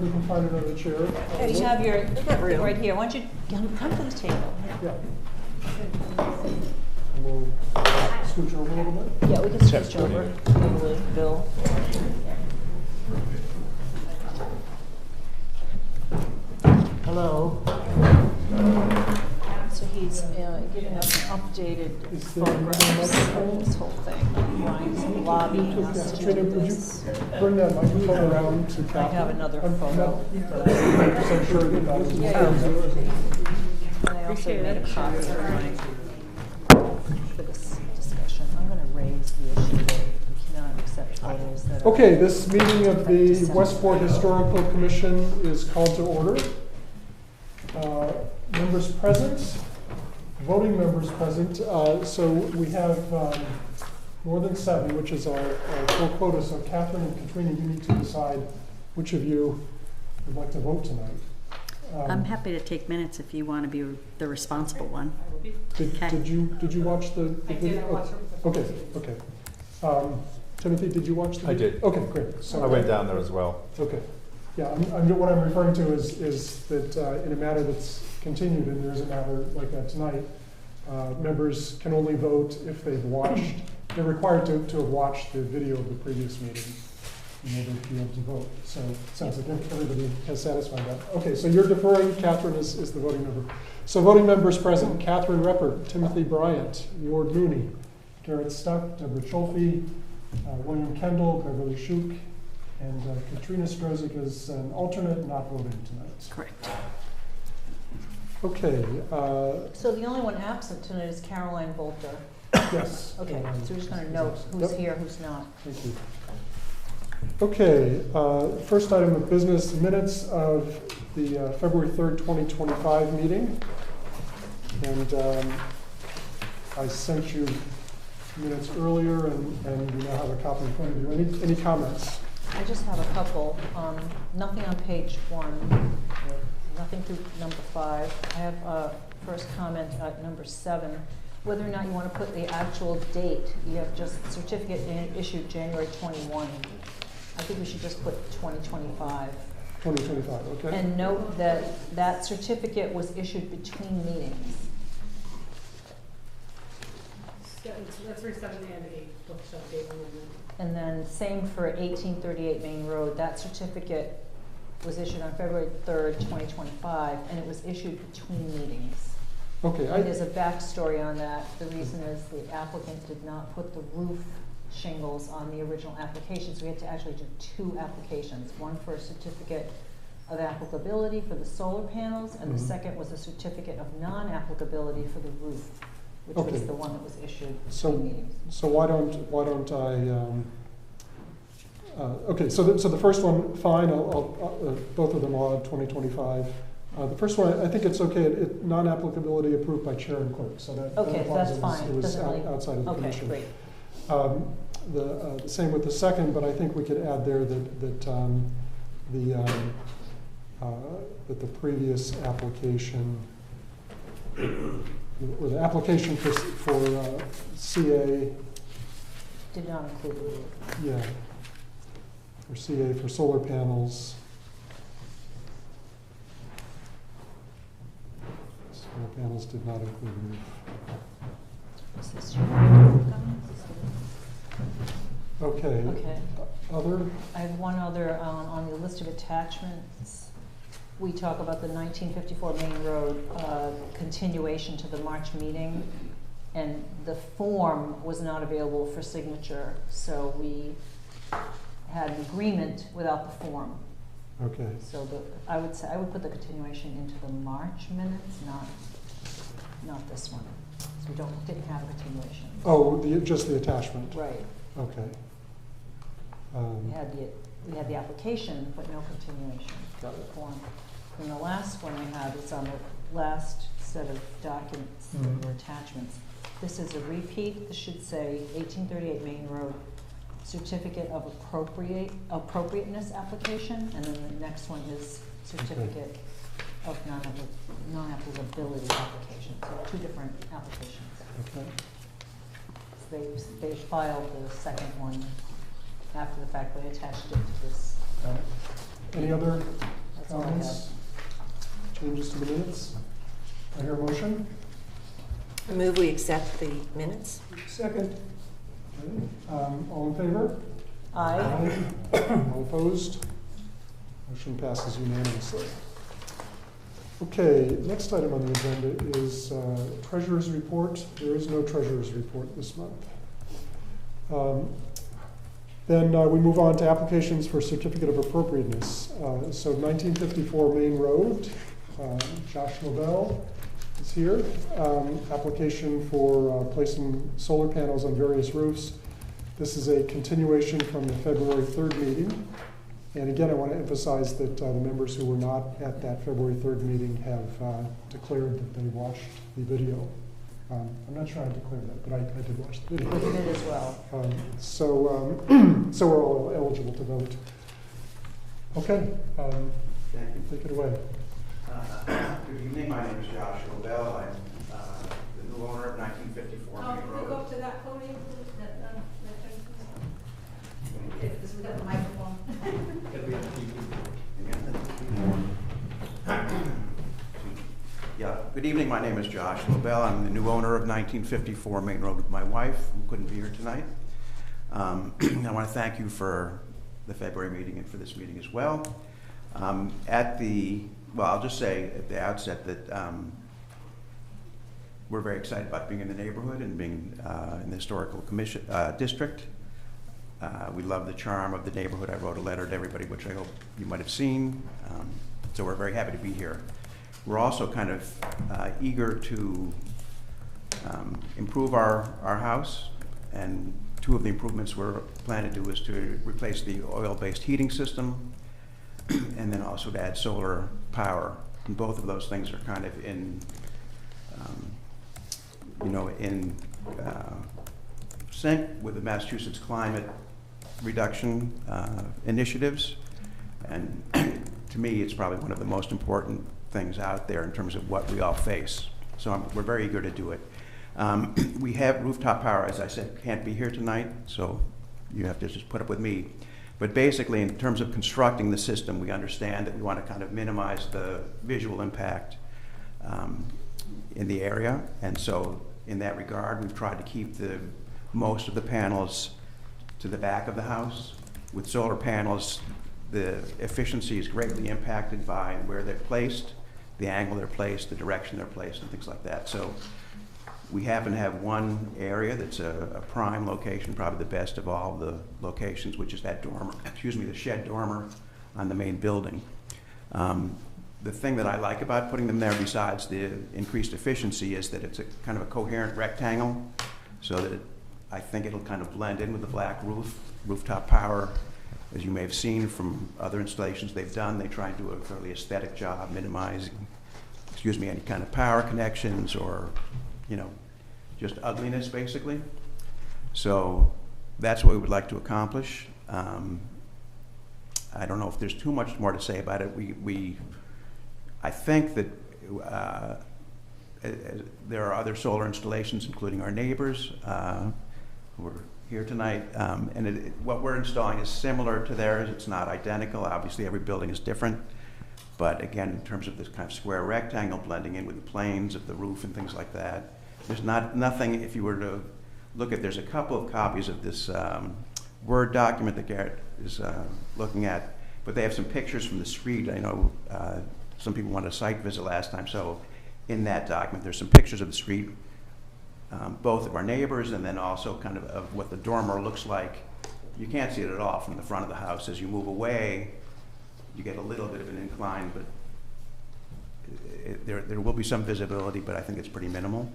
You can find another chair. Yeah, you have your thing right here. Why don't you come to the table? Yeah. And we'll scooch over a little bit. Yeah, we can switch over. Probably, Bill. Hello. So he's giving us an updated Is there photographs another of this whole thing. Ryan's lobbying us to Trina, do would you this. bring that microphone around to Kathy? I have another I'm photo. not 100% sure that that is. And I also made a copy of mine for this discussion. I'm going to raise the issue that we cannot accept photos that are... Okay, this meeting of the Westport Historical Commission is called to order. Members present, voting members present. So we have more than 7, which is our full quota. So Catherine and Katrina, you need to decide which of you would like to vote tonight. I'm happy to take minutes if you want to be the responsible one. Did you watch the video? I watch it. Okay. Timothy, did you watch the I video? did. Okay, great. So I went down there as well. Okay. Yeah, what I'm referring to is that in a matter that's continued, and there is a matter like that tonight, members can only vote if they've watched, they're required to have watched the video of the previous meeting in order to be able to vote. So it sounds like everybody has satisfied that. Okay, so you're deferring, Catherine is the voting member. So voting members present: Catherine Repper, Timothy Bryant, Ward Mooney, Garrett Stuck, Deborah Cholfe, William Kendall, Beverly Shuk, and Katrina Strozik is an alternate, not voting tonight. Correct. Okay. So the only one absent tonight is Caroline Volter. Yes. Okay, so we're just going to note who's here, who's not. Thank you. Okay, first item of business, minutes of the February 3rd, 2025 meeting. And I sent you minutes earlier, and you now have a copy in front of you. Any comments? I just have a couple. Nothing on page 1. Nothing through number 5. I have a first comment at number 7. Whether or not you want to put the actual date. You have just certificate issued January 21. I think we should just put 2025. 2025, okay. And note that that certificate was issued between meetings. That's for 7 and 8, bookshelf date amendment. And then same for 1838 Main Road. That certificate was issued on February 3rd, 2025, and it was issued between meetings. Okay. And there's a backstory on that. The reason is the applicant did not put the roof shingles on the original application, so we had to actually do 2 applications. One for a certificate of applicability for the solar panels, and the second was a certificate of non-applicability for the roof, which was the one that was issued between meetings. So why don't I? Okay, so the first one, fine. Both of them will add 2025. The first one, I think it's okay. Non-applicability approved by chair and clerk, so that Okay, applies. that's fine. It was Doesn't really- outside of the Okay, commission. great. The same with the second, but I think we could add there that the previous application, or the application for CA, Did not include the roof. yeah, for CA for solar panels. Solar panels did not include roof. Is this your comments? Okay. Okay. Other? I have one other on the list of attachments. We talk about the 1954 Main Road continuation to the March meeting, and the form was not available for signature, so we had an agreement without the form. Okay. So I would put the continuation into the March minutes, not this one. So we didn't have a continuation. Oh, just the attachment. Right. Okay. We had the application, but no continuation. Got it. Form. And the last one I have is on the last set of documents or attachments. This is a repeat. This should say 1838 Main Road Certificate of Appropriateness application, and then the next one is Certificate of Non-Applicability application. So 2 different applications. Okay. So they filed the second one after the fact, but attached it to this. Any other all I have. comments, changes to the minutes? I hear a motion. I move we accept the minutes. Second. Okay, all in favor? Aye. All opposed? Motion passes unanimously. Okay, next item on the agenda is treasurer's report. There is no treasurer's report this month. Then we move on to applications for certificate of appropriateness. So 1954 Main Road, Josh Nobel is here. Application for placing solar panels on various roofs. This is a continuation from the February 3rd meeting. And again, I want to emphasize that the members who were not at that February 3rd meeting have declared that they watched the video. I'm not sure I declared that, but I did watch the video. We did as well. So we're all eligible to vote. Okay, Thank you. take it away. Good evening, my name is Josh Nobel. I'm the new owner of 1954 Main Can you go Road. up to that podium, please? Because we got the microphone. Yeah, good evening, my name is Josh Nobel. I'm the new owner of 1954 Main Road with my wife, who couldn't be here tonight. I want to thank you for the February meeting and for this meeting as well. I'll just say at the outset that we're very excited about being in the neighborhood and being in the historical commission district. We love the charm of the neighborhood. I wrote a letter to everybody, which I hope you might have seen. So we're very happy to be here. We're also kind of eager to improve our house, and two of the improvements we're planning to do is to replace the oil-based heating system and then also to add solar power. And both of those things are kind of in sync with the Massachusetts climate reduction initiatives. And to me, it's probably one of the most important things out there in terms of what we all face. So we're very eager to do it. We have rooftop power, as I said, can't be here tonight, so you have to just put up with me. But basically, in terms of constructing the system, we understand that we want to kind of minimize the visual impact in the area. And so in that regard, we've tried to keep most of the panels to the back of the house. With solar panels, the efficiency is greatly impacted by where they're placed, the angle they're placed, the direction they're placed, and things like that. So we happen to have one area that's a prime location, probably the best of all the locations, which is that dormer, the shed dormer on the main building. The thing that I like about putting them there, besides the increased efficiency, is that it's a kind of a coherent rectangle, so that I think it'll kind of blend in with the black rooftop power. As you may have seen from other installations they've done, they try and do a fairly aesthetic job minimizing, any kind of power connections or, just ugliness, basically. So that's what we would like to accomplish. I don't know if there's too much more to say about it. I think that there are other solar installations, including our neighbors who are here tonight, and what we're installing is similar to theirs. It's not identical. Obviously, every building is different. But again, in terms of this kind of square rectangle blending in with the planes of the roof and things like that, there's nothing, if you were to look at, there's a couple of copies of this Word document that Garrett is looking at, but they have some pictures from the street. I know some people wanted a site visit last time, so in that document there's some pictures of the street, both of our neighbors and then also kind of what the dormer looks like. You can't see it at all from the front of the house. As you move away, you get a little bit of an incline, but there will be some visibility, but I think it's pretty minimal.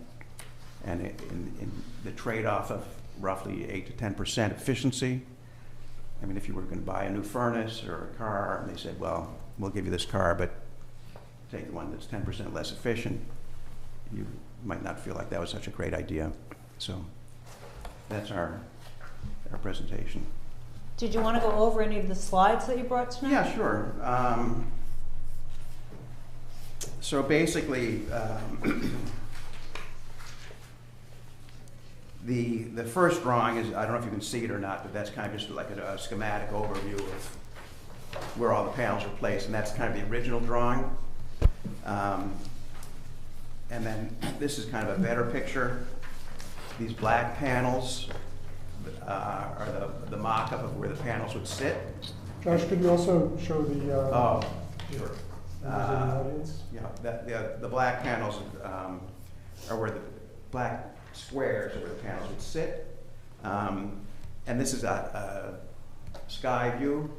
And in the trade-off of roughly 8 to 10% efficiency, I mean, if you were going to buy a new furnace or a car, and they said, well, we'll give you this car, but take the one that's 10% less efficient, you might not feel like that was such a great idea. So that's our presentation. Did you want to go over any of the slides that you brought tonight? Yeah, sure. So basically, the first drawing is, I don't know if you can see it or not, but that's kind of just like a schematic overview where all the panels are placed, and that's kind of the original drawing. And then this is kind of a better picture. These black panels are the mock-up of where the panels would sit. Josh, could you also show the, Oh, sure. members of the audience? Yeah, the black panels are where the black squares are where the panels would sit. And this is a sky view.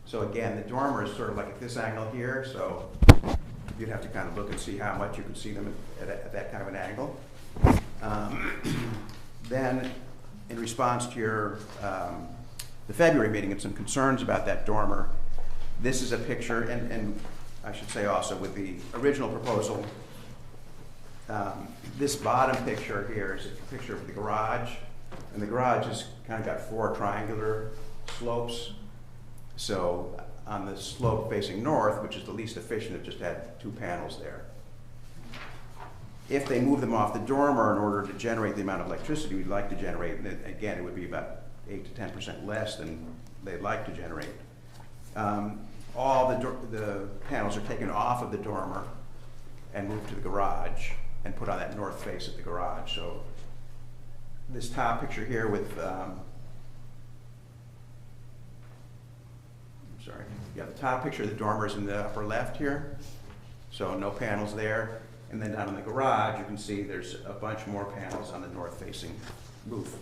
So again, the dormer is sort of like at this angle here, so you'd have to kind of look and see how much you can see them at that kind of an angle. Then, in response to your the February meeting and some concerns about that dormer, this is a picture, and I should say also with the original proposal, this bottom picture here is a picture of the garage, and the garage has kind of got 4 triangular slopes. So on the slope facing north, which is the least efficient, it just had 2 panels there. If they move them off the dormer in order to generate the amount of electricity we'd like to generate, and again, it would be about 8 to 10% less than they'd like to generate. All the panels are taken off of the dormer and moved to the garage and put on that north face of the garage. So this top picture here with, the top picture of the dormer is in the upper left here, so no panels there. And then down in the garage, you can see there's a bunch more panels on the north-facing roof.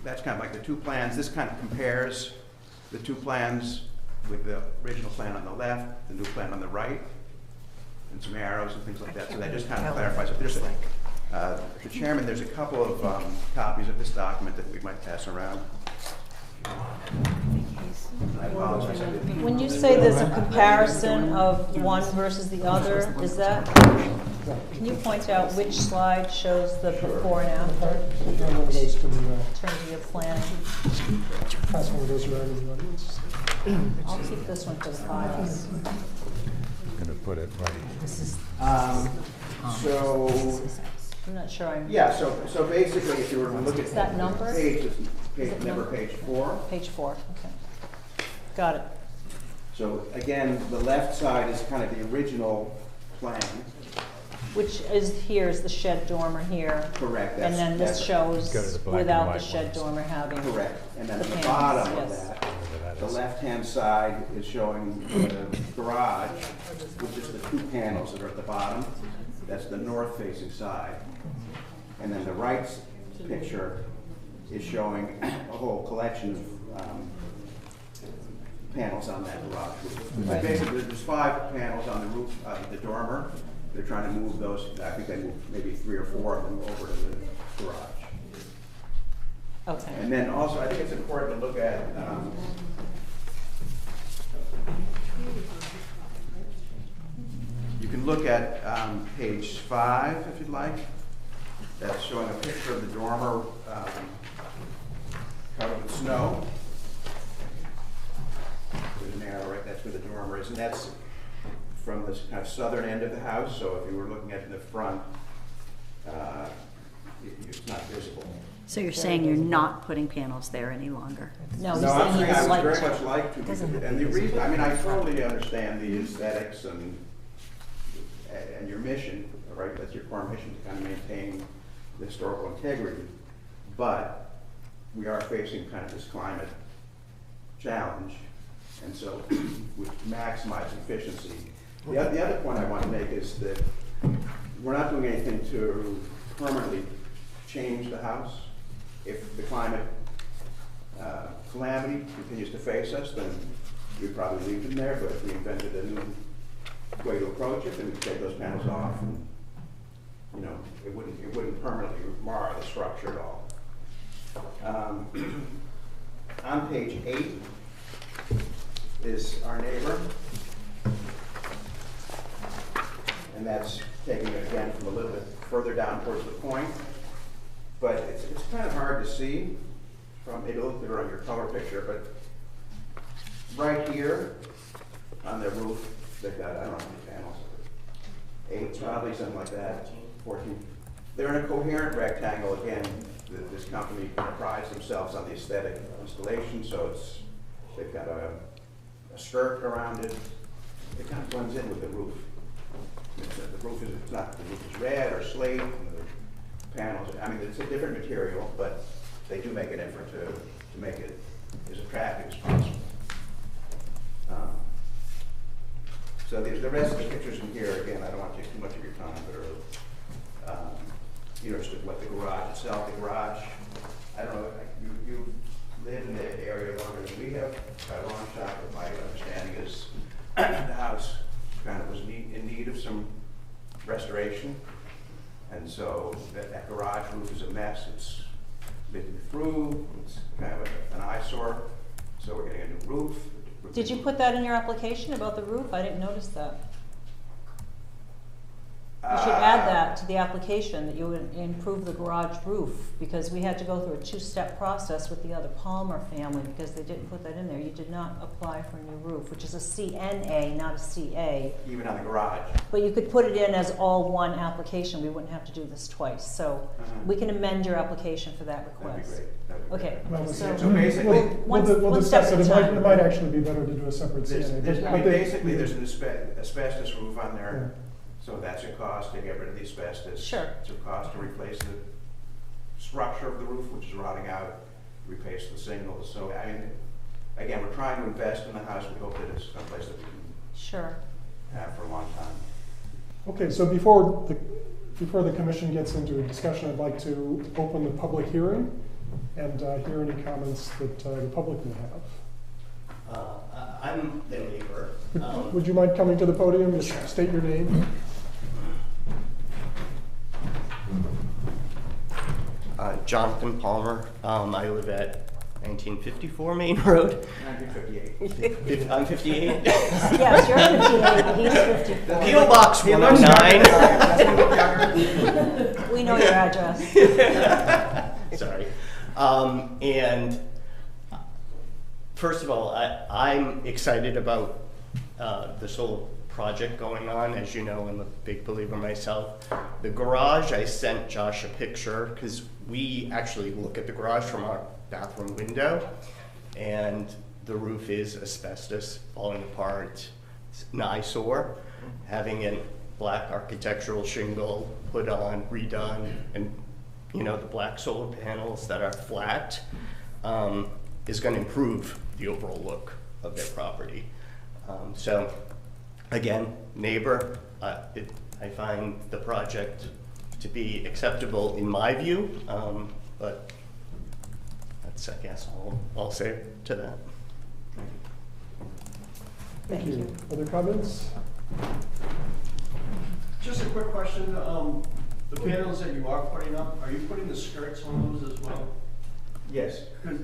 That's kind of like the 2 plans. This kind of compares the 2 plans with the original plan on the left, the new plan on the right, and some arrows and things like that. So that just kind of clarifies it. There's the chairman, there's a couple of copies of this document that we might pass around. I apologize. When you say there's a comparison of one versus the other, is that, can you point out which slide shows the before and after One of those to the, in terms of your planning? pass one of those around in the audience. I'll keep this one for the files. Gonna put it right. So, I'm not sure I'm, yeah, so basically, if you were to look at Is that number? page 4. page 4, okay. Got it. So again, the left side is kind of the original plan. Which is, here's the shed dormer here. Correct. And then this that's shows Go to the black and without the white shed ones. dormer having. correct. And then The at the panels, bottom of yes. that, Whatever that the is. left-hand side is showing the garage, with just the 2 panels that are at the bottom. That's the north-facing side. And then the right picture is showing a whole collection of panels on that garage roof. But basically, there's 5 panels on the roof of the dormer. They're trying to move those, I think they moved maybe 3 or 4 of them over to the garage. Okay. And then also, I think it's important to look at, you can look at page 5 if you'd like. That's showing a picture of the dormer covered with snow. There's an arrow, right? That's where the dormer is, and that's from this kind of southern end of the house. So if you were looking at it in the front, it's not visible. So you're saying you're not putting panels there any longer? No, he's No, I'm saying saying he's I would like very much like to, and the reason, I mean, I totally understand the aesthetics and your mission, right? That's your core mission, to kind of maintain the historical integrity. But we are facing kind of this climate challenge, and so we maximize efficiency. The other point I want to make is that we're not doing anything to permanently change the house. If the climate calamity continues to face us, then we'd probably leave them there, but if we invented a new way to approach it, then we'd take those panels off, and, you know, it wouldn't permanently mar the structure at all. On page 8 is our neighbor, and that's taking it again from a little bit further down towards the point. But it's kind of hard to see from, maybe a little bit on your color picture, but right here on the roof, they've got, I don't know how many panels, 8 probably, something like that, 14. They're in a coherent rectangle again, this company prides themselves on the aesthetic of installation, so they've got a skirt around it. It kind of blends in with the roof. The roof is red or slate, and the panels, I mean, it's a different material, but they do make an effort to make it as attractive as possible. So the rest of the pictures in here, again, I don't want to take too much of your time, but you know, just what the garage itself, the garage, I don't know, you live in the area longer than we have, a long shot, but my understanding is the house kind of was in need of some restoration. And so that garage roof is a mess. It's bitten through, it's kind of an eyesore. So we're getting a new roof. Did you put that in your application about the roof? I didn't notice that. You should add that to the application, that you would improve the garage roof, because we had to go through a two-step process with the other Palmer family because they didn't put that in there. You did not apply for a new roof, which is a CNA, not a CA. Even on the garage. But you could put it in as all one application. We wouldn't have to do this twice. So we can amend your application for that That'd be request. great. That'd be Okay. great. Well, So basically, we'll one step discuss at it. a time. It might actually be better to do a separate CNA. I mean, they- basically, there's an asbestos roof on there. So that's your cost to get rid of the asbestos. Sure. It's your cost to replace the structure of the roof, which is rotting out, replace the shingles. So, I mean, again, we're trying to invest in the house. We hope that it's someplace that we can Sure. have for a long time. Okay, so before the commission gets into a discussion, I'd like to open the public hearing and hear any comments that the public may have. I'm the neighbor. Would you mind coming to the podium, just state your name? Jonathan Palmer. I live at 1954 Main Road. 1958. I'm 58. Yes, you're 58, but he's 54. P.O. Box 109. We know your address. Sorry. And first of all, I'm excited about the solar project going on. As you know, I'm a big believer myself. The garage, I sent Josh a picture because we actually look at the garage from our bathroom window, and the roof is asbestos, falling apart. It's an eyesore. Having a black architectural shingle put on, redone, and you know, the black solar panels that are flat is going to improve the overall look of their property. So again, neighbor, I find the project to be acceptable in my view, but that's, I guess, all I'll say to that. Thank you. Other comments? Just a quick question, the panels that you are putting up, are you putting the skirts on those as well? Yes. Because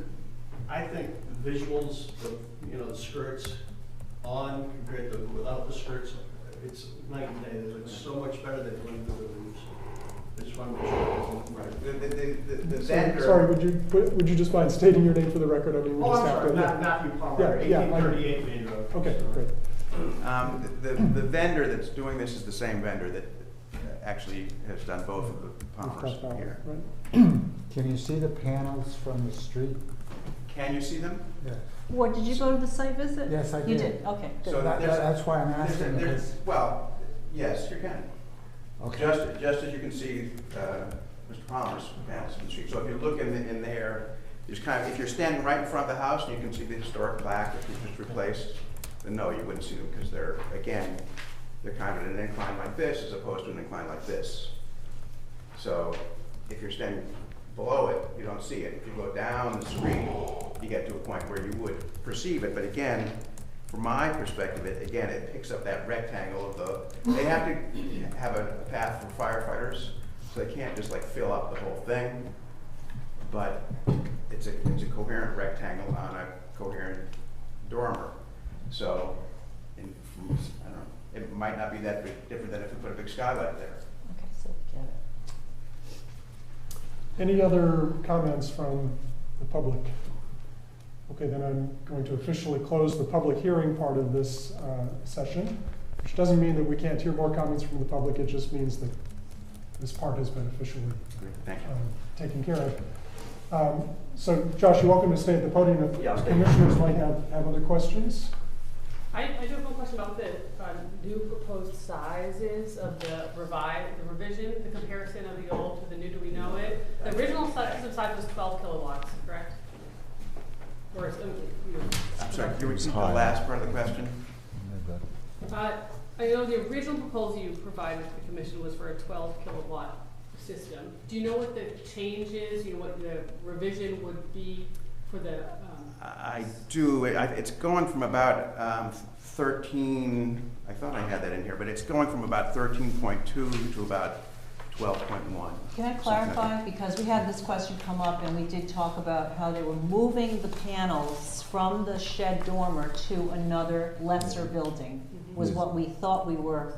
I think the visuals, the skirts on compared to without the skirts, it's night and day. They look so much better than going through the roofs. I just want to make sure. Right. The vendor. Sorry, would you just mind stating your name for the record? I mean, we Oh, just I'm have sorry, to. Matthew Palmer, Yeah, 1838 Main Road. Okay, great. The vendor that's doing this is the same vendor that actually has done both of the Palmers here. Right. Can you see the panels from the street? Can you see them? Yeah. What, did you go to the site visit? Yes, I You did. did, okay, good. So That's why I'm asking. because- Well, yes, you can. Okay. Just as you can see Mr. Palmer's panels from the street. So if you look in there, there's kind of, if you're standing right in front of the house and you can see the historic plaque that you just replaced, then no, you wouldn't see them because they're kind of at an incline like this as opposed to an incline like this. So if you're standing below it, you don't see it. If you go down the street, you get to a point where you would perceive it. But again, from my perspective, it picks up that rectangle of they have to have a path for firefighters, so they can't just like fill up the whole thing. But it's a coherent rectangle on a coherent dormer. So, I don't know, it might not be that big, different than if we put a big skylight there. Okay, so get it. Any other comments from the public? Okay, then I'm going to officially close the public hearing part of this session, which doesn't mean that we can't hear more comments from the public. It just means that this part has been officially Thank you. taken care of. So Josh, you're welcome to stay at the podium if Yeah, I'll stay. commissioners might have other questions. I do have one question about the new proposed sizes of the revision, the comparison of the old to the new. Do we know it? The original size was 12 kilowatts, correct? Or is I'm sorry, can you repeat the last part of the question? I know the original proposal you provided to the commission was for a 12 kilowatt system. Do you know what the change is? You know what the revision would be for the? I do. It's going from about 13, I thought I had that in here, but it's going from about 13.2 to about 12.1. Can I clarify? Because we had this question come up and we did talk about how they were moving the panels from the shed dormer to another lesser building, was what we thought we were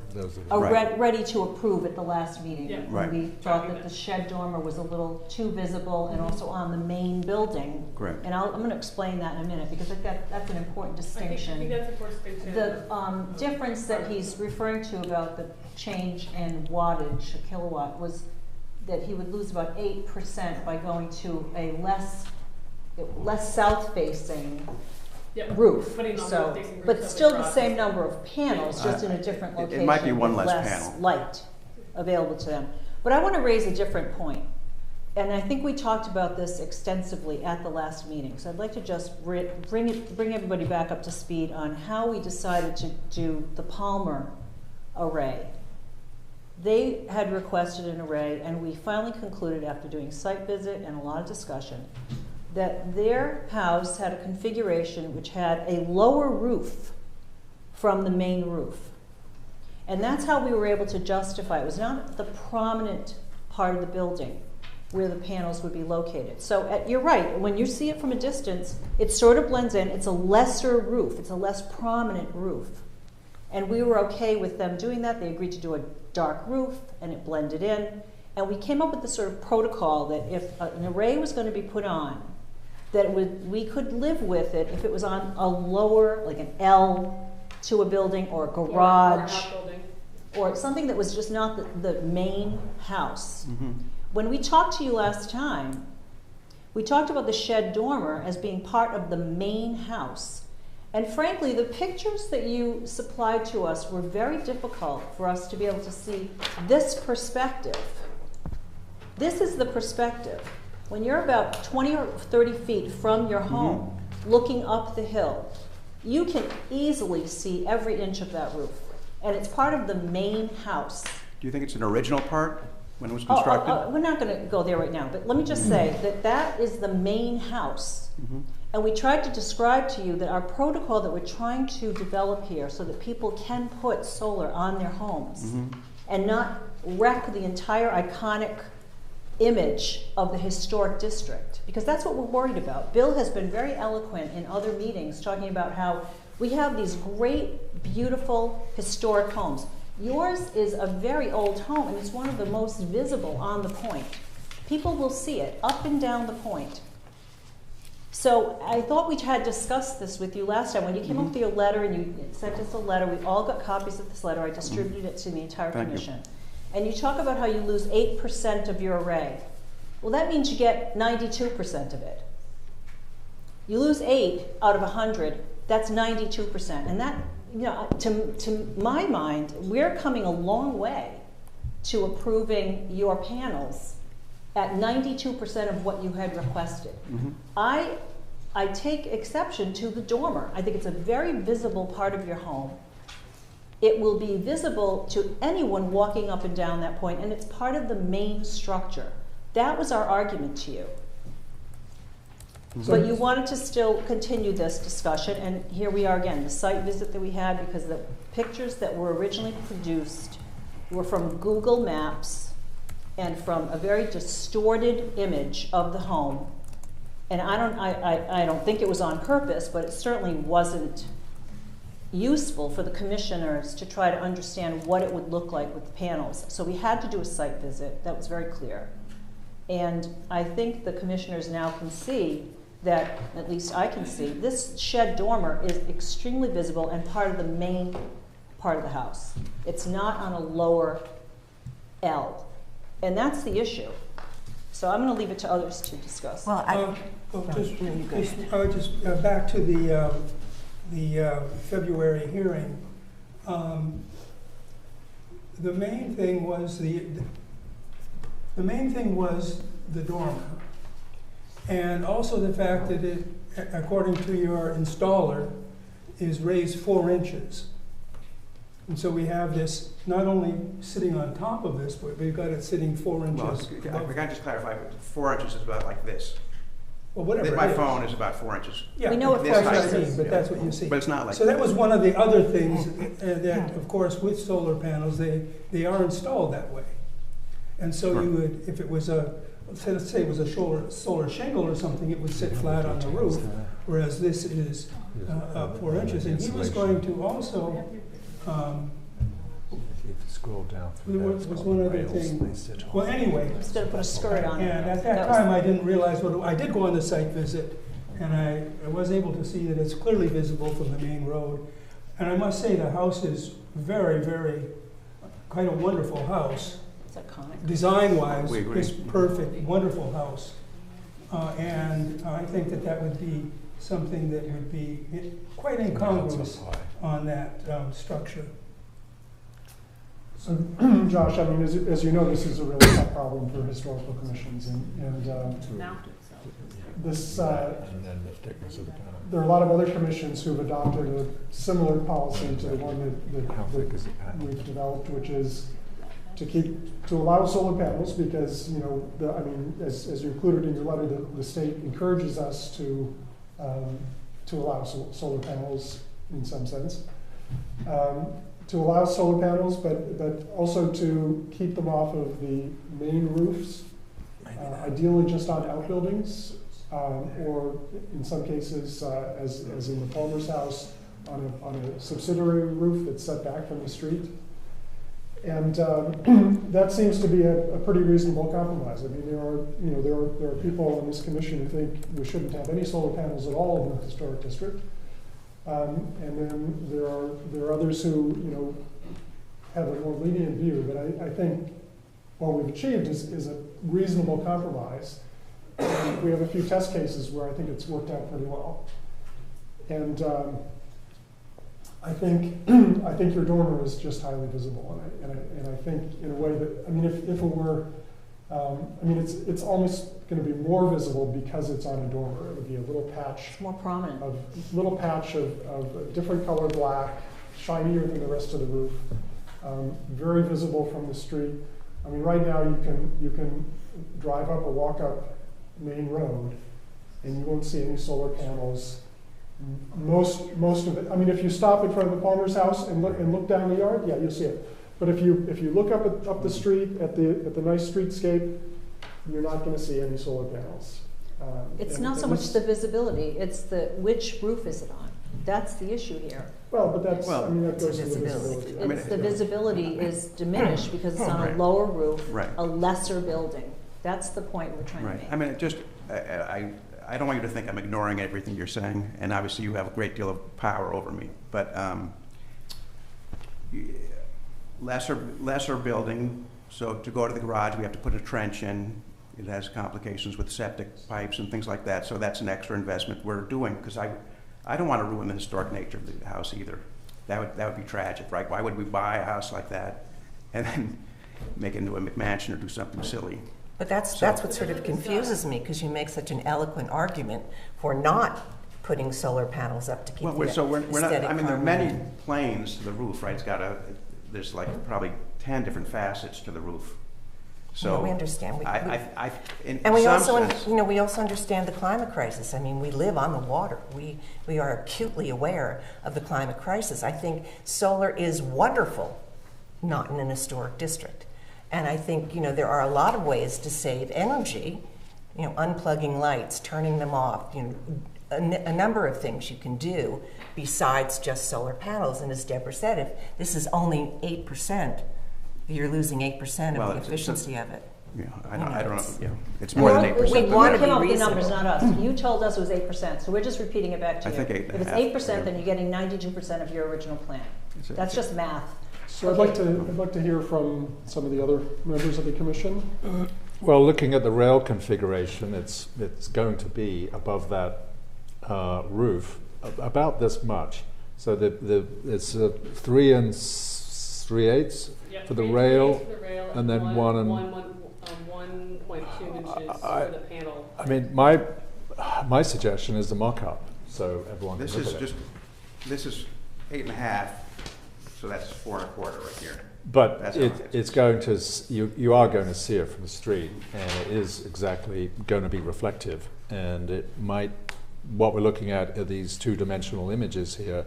Right. ready to approve at the last meeting. Yeah. Right. We thought that the shed dormer was a little too visible and also on the main building. Correct. And I'm going to explain that in a minute because I think that's an important I distinction. think that's a core distinction. The difference that he's referring to about the change in wattage, a kilowatt, was that he would lose about 8% by going to a less south-facing Yep. roof. Putting on So, north-facing roofs but of the still the garage. same number of panels, just in a different It location. might be one with less panel. light available to them. But I want to raise a different point. And I think we talked about this extensively at the last meeting. So I'd like to just bring everybody back up to speed on how we decided to do the Palmer array. They had requested an array, and we finally concluded after doing site visit and a lot of discussion that their house had a configuration which had a lower roof from the main roof. And that's how we were able to justify it. It was not the prominent part of the building where the panels would be located. So you're right, when you see it from a distance, it sort of blends in. It's a lesser roof. It's a less prominent roof. And we were okay with them doing that. They agreed to do a dark roof, and it blended in. And we came up with the sort of protocol that if an array was going to be put on, that we could live with it if it was on a lower, like an L to a building or a Or garage outbuilding. or something that was just not the main house. Mm-hmm. When we talked to you last time, we talked about the shed dormer as being part of the main house. And frankly, the pictures that you supplied to us were very difficult for us to be able to see this perspective. This is the perspective. When you're about 20 or 30 feet from your home, looking up the hill, you can easily see every inch of that roof. And it's part of the main house. Do you think it's an original part when it was constructed? We're not going to go there right now, but let me just say that that is the main house. Mm-hmm. And we tried to describe to you that our protocol that we're trying to develop here so that people can put solar on their homes and not wreck the entire iconic image of the historic district, because that's what we're worried about. Bill has been very eloquent in other meetings talking about how we have these great, beautiful, historic homes. Yours is a very old home, and it's one of the most visible on the point. People will see it up and down the point. So I thought we had discussed this with you last time. When you came up with your letter and you sent us a letter, we all got copies of this letter. I distributed it to the entire Thank you. commission. And you talk about how you lose 8% of your array. Well, that means you get 92% of it. You lose 8 out of 100, that's 92%. And that, you know, to my mind, we're coming a long way to approving your panels at 92% of what you had requested. I take exception to the dormer. I think it's a very visible part of your home. It will be visible to anyone walking up and down that point, and it's part of the main structure. That was our argument to you. But you wanted to still continue this discussion, and here we are again, the site visit that we had, because the pictures that were originally produced were from Google Maps and from a very distorted image of the home. And I don't think it was on purpose, but it certainly wasn't useful for the commissioners to try to understand what it would look like with the panels. So we had to do a site visit. That was very clear. And I think the commissioners now can see that, at least I can see, this shed dormer is extremely visible and part of the main part of the house. It's not on a lower L. And that's the issue. So I'm gonna leave it to others to discuss. Well, Just back to the February hearing. The main thing was the dormer, and also the fact that it, according to your installer, is raised 4 inches. And so we have this not only sitting on top of this, but we've got it sitting 4 Well, inches we above. can just clarify, 4 inches is about like this. Well, whatever My it is. phone is about 4 inches. Yeah, We know what This that's what height I is, mean, but yeah. that's what you see. But it's not like. So that was one of the other things that, of course, with solar panels, they are installed that way. And so Sure. you would, if it was let's say it was a solar shingle or something, it would sit flat on the roof, whereas this is 4 inches. And he was going to also, If you scroll down there was one other thing. Well, anyway, Just gonna put a skirt on it. and at that was- time, I didn't realize I did go on the site visit, and I was able to see that it's clearly visible from the main road. And I must say, the house is very, very, quite a wonderful house. It's iconic. Design-wise, We agree. it's perfect, wonderful house. And I think that would be something that would be quite incongruous on that structure. So, Josh, I mean, as you know, this is a really tough problem for historical commissions, and Now, this, And then the thickness of the panel. there are a lot of other commissions who've adopted a similar policy to the one How thick is the that panel? we've developed, which is to allow solar panels, because, you know, as you included in your letter, the state encourages us to allow solar panels in some sense. To allow solar panels, but also to keep them off of the main roofs, ideally just on outbuildings, or in some cases, as in the Palmer's house, on a subsidiary roof that's set back from the street. And that seems to be a pretty reasonable compromise. I mean, there are people on this commission who think we shouldn't have any solar panels at all in the historic district. And then there are others who, you know, have a more lenient view. But I think what we've achieved is a reasonable compromise. And we have a few test cases where I think it's worked out pretty well. And I think your dormer is just highly visible, and I think in a way that, I mean, if it were, I mean, it's almost going to be more visible because it's on a dormer. It would be a little patch, It's more prominent. of different color black, shinier than the rest of the roof, very visible from the street. I mean, right now you can drive up or walk up Main Road, and you won't see any solar panels. Most of it. I mean, if you stop in front of the Palmer's house and look down the yard, yeah, you'll see it. But if you look up the street at the nice streetscape, you're not going to see any solar panels. It's And- not and so much this- the visibility, it's which roof is it on? That's the issue here. Well, but that's, Well, I mean, that it's goes to the visibility. visibility. I mean, It's the visibility is diminished because it's on a Right. lower roof, Right. a lesser building. That's the point we're trying to Right. make. I mean, it just, I don't want you to think I'm ignoring everything you're saying, and obviously you have a great deal of power over me, but lesser building, so to go to the garage, we have to put a trench in. It has complications with septic pipes and things like that, so that's an extra investment we're doing, because I don't want to ruin the historic nature of the house either. That would be tragic, right? Why would we buy a house like that and then make it into a McMansion or do something silly? But that's what sort of confuses me, because you make such an eloquent argument for not putting solar panels up to keep Well, the we're not, aesthetic I mean, there are harmony. many planes to the roof, right? There's like probably 10 different facets to the roof. So we understand. in And we some also, sense, we also understand the climate crisis. I mean, we live on the water. We are acutely aware of the climate crisis. I think solar is wonderful, not in an historic district. And I think, there are a lot of ways to save energy, unplugging lights, turning them off, a number of things you can do besides just solar panels. And as Deborah said, if this is only 8%, you're losing 8% of Well, the it's efficiency of it. I don't know, it's more than 8%. we but want to came be up with the numbers, reasonable. not us. You told us it was 8%, so we're just repeating it back to I you. think If it's 8.5, 8%, then you're getting 92% of your original plan. It's a- That's just math. So I'd like to hear from some of the other members of the commission. Well, looking at the rail configuration, it's going to be above that roof, about this much. So it's 3 3/8 Yeah, for the 3 rail, for the rail, and then 1.2 inches for the panel. I mean, my suggestion is the mock-up, so everyone can This look is at just, it. this is 8.5, so that's 4 1/4 right here. But That's how it is. it's going to, you are going to see it from the street, and it is exactly going to be reflective. And it might, what we're looking at are these two-dimensional images here.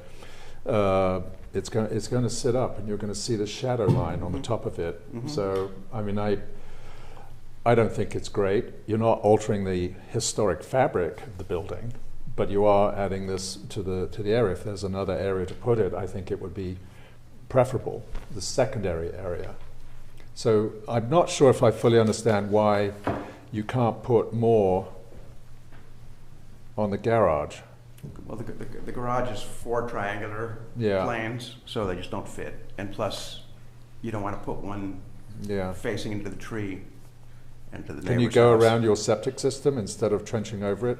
It's going to sit up, and you're going to see the shadow line on the top of it. So, I mean, I don't think it's great. You're not altering the historic fabric of the building, but you are adding this to the area. If there's another area to put it, I think it would be preferable, the secondary area. So I'm not sure if I fully understand why you can't put more on the garage. Well, the garage is 4 triangular Yeah. planes, so they just don't fit. And plus, you don't want to put one Yeah. facing into the tree and to the Can you neighbor's go house. around your septic system instead of trenching over it?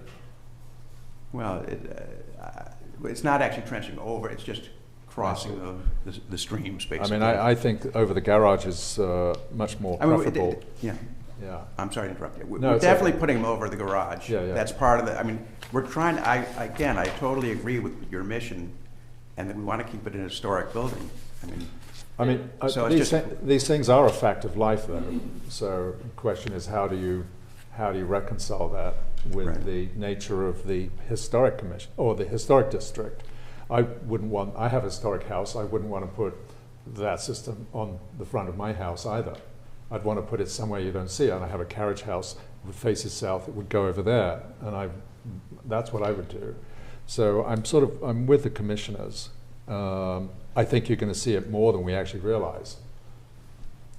Well, it's not actually trenching over, it's just crossing the streams, I basically. mean, I think over the garage is much more I mean, preferable. yeah. Yeah. I'm sorry to interrupt you. No, We're it's definitely okay. putting them over the garage. Yeah, yeah. That's part of the, I mean, we're trying, I totally agree with your mission, and that we want to keep it an historic building. I mean, So it's just- these things are a fact of life, though. So the question is, how do you reconcile that with Right. the nature of the historic commission or the historic district? I have a historic house. I wouldn't want to put that system on the front of my house either. I'd want to put it somewhere you don't see it. And I have a carriage house that faces south. It would go over there, and that's what I would do. So I'm with the commissioners. I think you're going to see it more than we actually realize,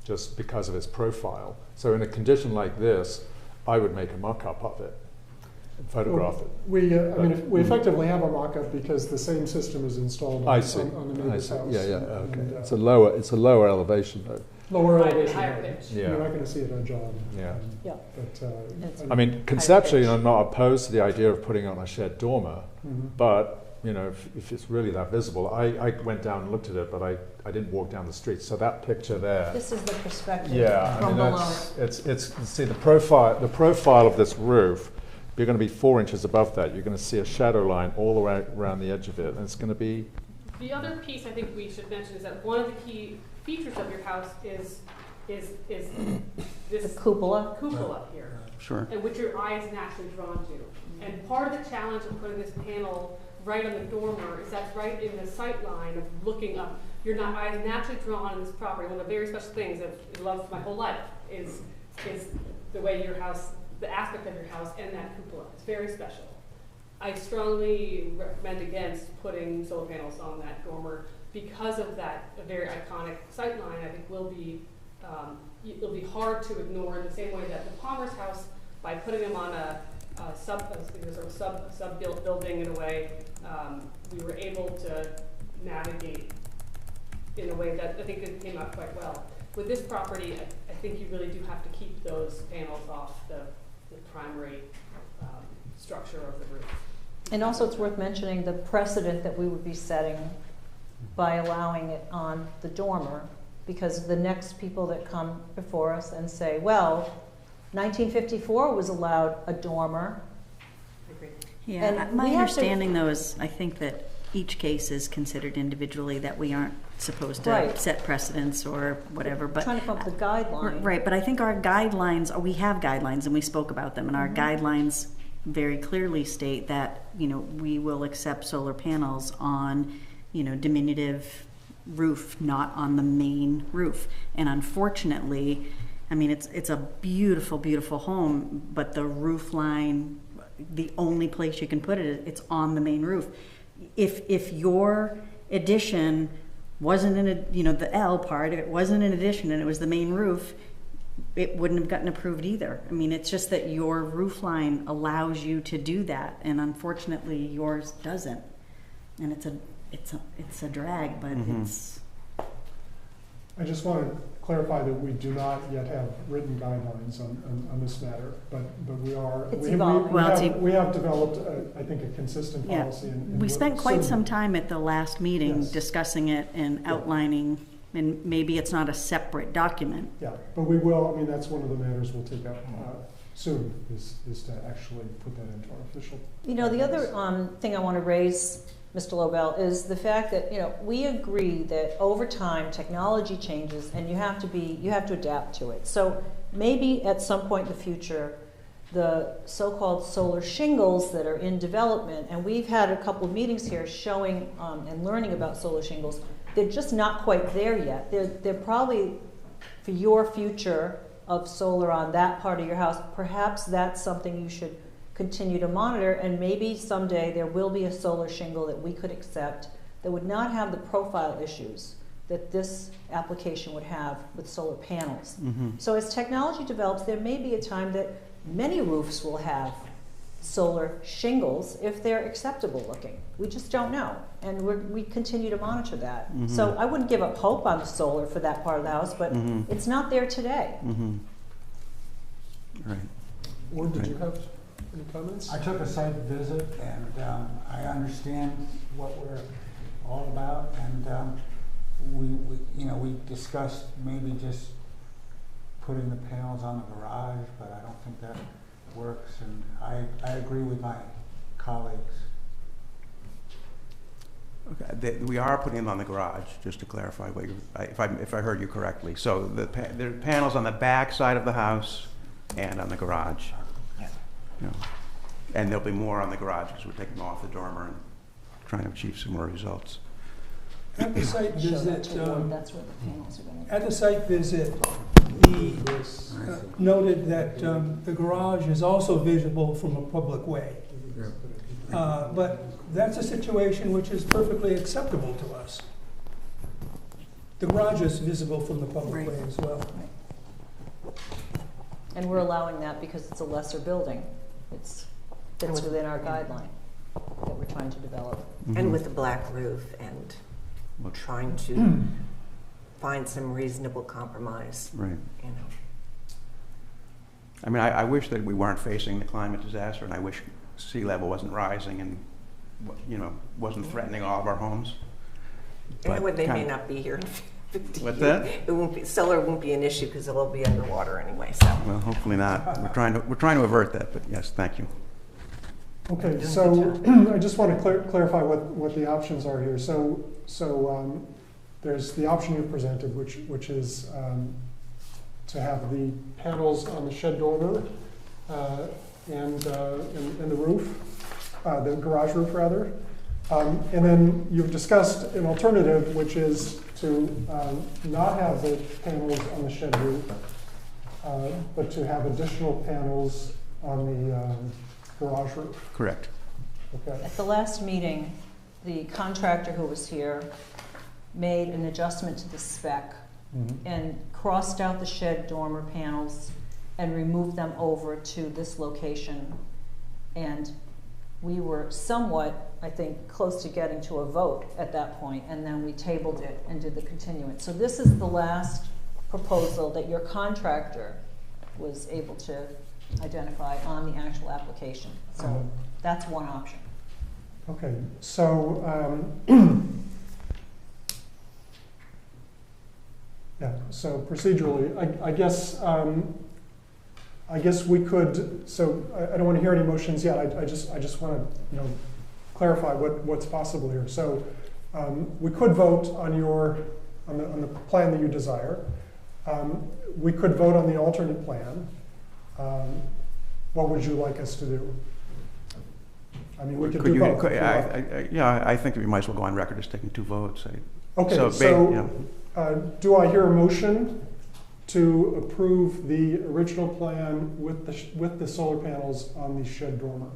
just because of its profile. So in a condition like this, I would make a mock-up of it and photograph it. We effectively have a mock-up because the same system is installed I on see. the I neighbor's see. house. Yeah, And, okay. It's a lower elevation though. lower Higher- elevation. higher height. pitch. Yeah. You're not going to see it on John. Yeah. Yeah. But, It's- I mean, conceptually, pitch. I'm not opposed to the idea of putting it on a shed dormer, mhm. but you know, if it's really that visible, I went down and looked at it, but I didn't walk down the street. So that picture there. This is the perspective Yeah, I from mean below. it's see the profile of this roof. You're going to be 4 inches above that. You're going to see a shadow line all the way around the edge of it, and it's going to be. The other piece I think we should mention is that one of the key features of your house is this The cupola. cupola here, Sure. and which your eye is naturally drawn to. And part of the challenge of putting this panel right on the dormer is that's right in the sight line of looking up. Your eye is naturally drawn on this property. One of the very special things that I've loved my whole life is the way your house, the aspect of your house and that cupola. It's very special. I strongly recommend against putting solar panels on that dormer because of that very iconic sight line. I think it'll be hard to ignore in the same way that the Palmer's house, by putting them on a sub building in a way, we were able to navigate in a way that I think it came out quite well. With this property, I think you really do have to keep those panels off the primary structure of the roof. And also it's worth mentioning the precedent that we would be setting by allowing it on the dormer, because the next people that come before us and say, well, 1954 was allowed a dormer. Yeah, And my we have to- understanding though is I think that each case is considered individually, that we aren't supposed to Right. set precedents or whatever, but. Trying to come up with a guideline. Right, but I think our guidelines, we have guidelines and we spoke about them, and our guidelines very clearly state that, you know, we will accept solar panels on, you know, diminutive roof, not on the main roof. And unfortunately, I mean, it's a beautiful, beautiful home, but the roof line, the only place you can put it, it's on the main roof. If your addition wasn't in a, you know, the L part, if it wasn't an addition and it was the main roof, it wouldn't have gotten approved either. I mean, it's just that your roof line allows you to do that, and unfortunately yours doesn't. And it's a drag, but it's. I just want to clarify that we do not yet have written guidelines on this matter, but we are. It's we evolving. Well, we have developed, I think, a consistent Yeah. policy. And We we're spent quite soon- some time at the last meeting Yes. discussing it and outlining, and maybe it's not a separate document. Yeah, but we will, I mean, that's one of the matters we'll take up soon, is to actually put that into our official. You know, the guidelines. other thing I want to raise, Mr. Lobel, is the fact that, you know, we agree that over time, technology changes and you have to adapt to it. So maybe at some point in the future, the so-called solar shingles that are in development, and we've had a couple of meetings here showing and learning about solar shingles, they're just not quite there yet. They're probably, for your future of solar on that part of your house, perhaps that's something you should continue to monitor, and maybe someday there will be a solar shingle that we could accept that would not have the profile issues that this application would have with solar panels. So as technology develops, there may be a time that many roofs will have solar shingles if they're acceptable looking. We just don't know, and we continue to monitor that. So I wouldn't give up hope on the solar for that part of the house, but it's not there today. Right. Ward, did you have any comments? I took a site visit, and I understand what we're all about, and we discussed maybe just putting the panels on the garage, but I don't think that works, and I agree with my colleagues. Okay, we are putting them on the garage, just to clarify what you, if I heard you correctly. So there are panels on the back side of the house and on the garage. You know, and there'll be more on the garage because we're taking them off the dormer and trying to achieve some more results. At the site Show that visit, to Ward, that's where the panels are going to at the site visit, he noted that the garage is also visible from a public way. But that's a situation which is perfectly acceptable to us. The garage is visible from the public way as well. And we're allowing that because it's a lesser building. It's fits within our guideline that we're trying to develop. And with a black roof, and we're trying to find some reasonable compromise. Right. You know. I mean, I wish that we weren't facing the climate disaster, and I wish sea level wasn't rising and, you know, wasn't threatening all of our homes. And But they may kind- not be here in 50 What's years. that? It won't be, solar won't be an issue because it'll be underwater anyway, so. Well, hopefully not. We're trying to avert that, but yes, thank you. Okay, so I just want to clarify what the options are here. So there's the option you presented, which is to have the panels on the shed dormer and the roof, the garage roof rather. And then you've discussed an alternative, which is to not have the panels on the shed roof, but to have additional panels on the garage roof. Correct. Okay. At the last meeting, the contractor who was here made an adjustment to the spec and crossed out the shed dormer panels and removed them over to this location. And we were somewhat, I think, close to getting to a vote at that point, and then we tabled it and did the continuance. So this is the last proposal that your contractor was able to identify on the actual application. So that's one option. Okay, so yeah, so procedurally, I guess we could. So I don't want to hear any motions yet. I just want to clarify what's possible here. So we could vote on on the plan that you desire. We could vote on the alternate plan. What would you like us to do? I mean, we could do both. I think we might as well go on record as taking two votes. Okay, do I hear a motion to approve the original plan with the solar panels on the shed dormer?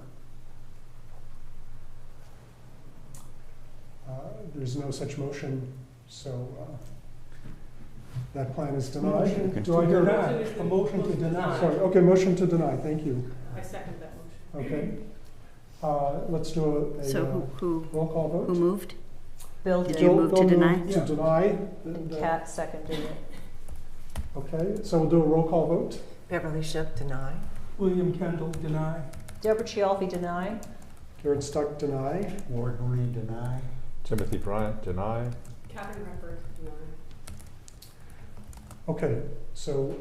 There's no such motion, so that plan is denied. Motion Do I to hear deny. A motion to deny. Sorry, okay, motion to deny, thank you. I second that motion. Okay. Let's do a So who roll call vote. moved? Bill Did did, you move to Bill deny? moved to deny. and Kat seconded it. Okay, so we'll do a roll call vote. Beverly Shook, deny. William Kendall, deny. Deborah Chialfi, deny. Karen Stuck, deny. Ward Mooney, deny. Timothy Bryant, deny. Catherine Redford, no. Okay, so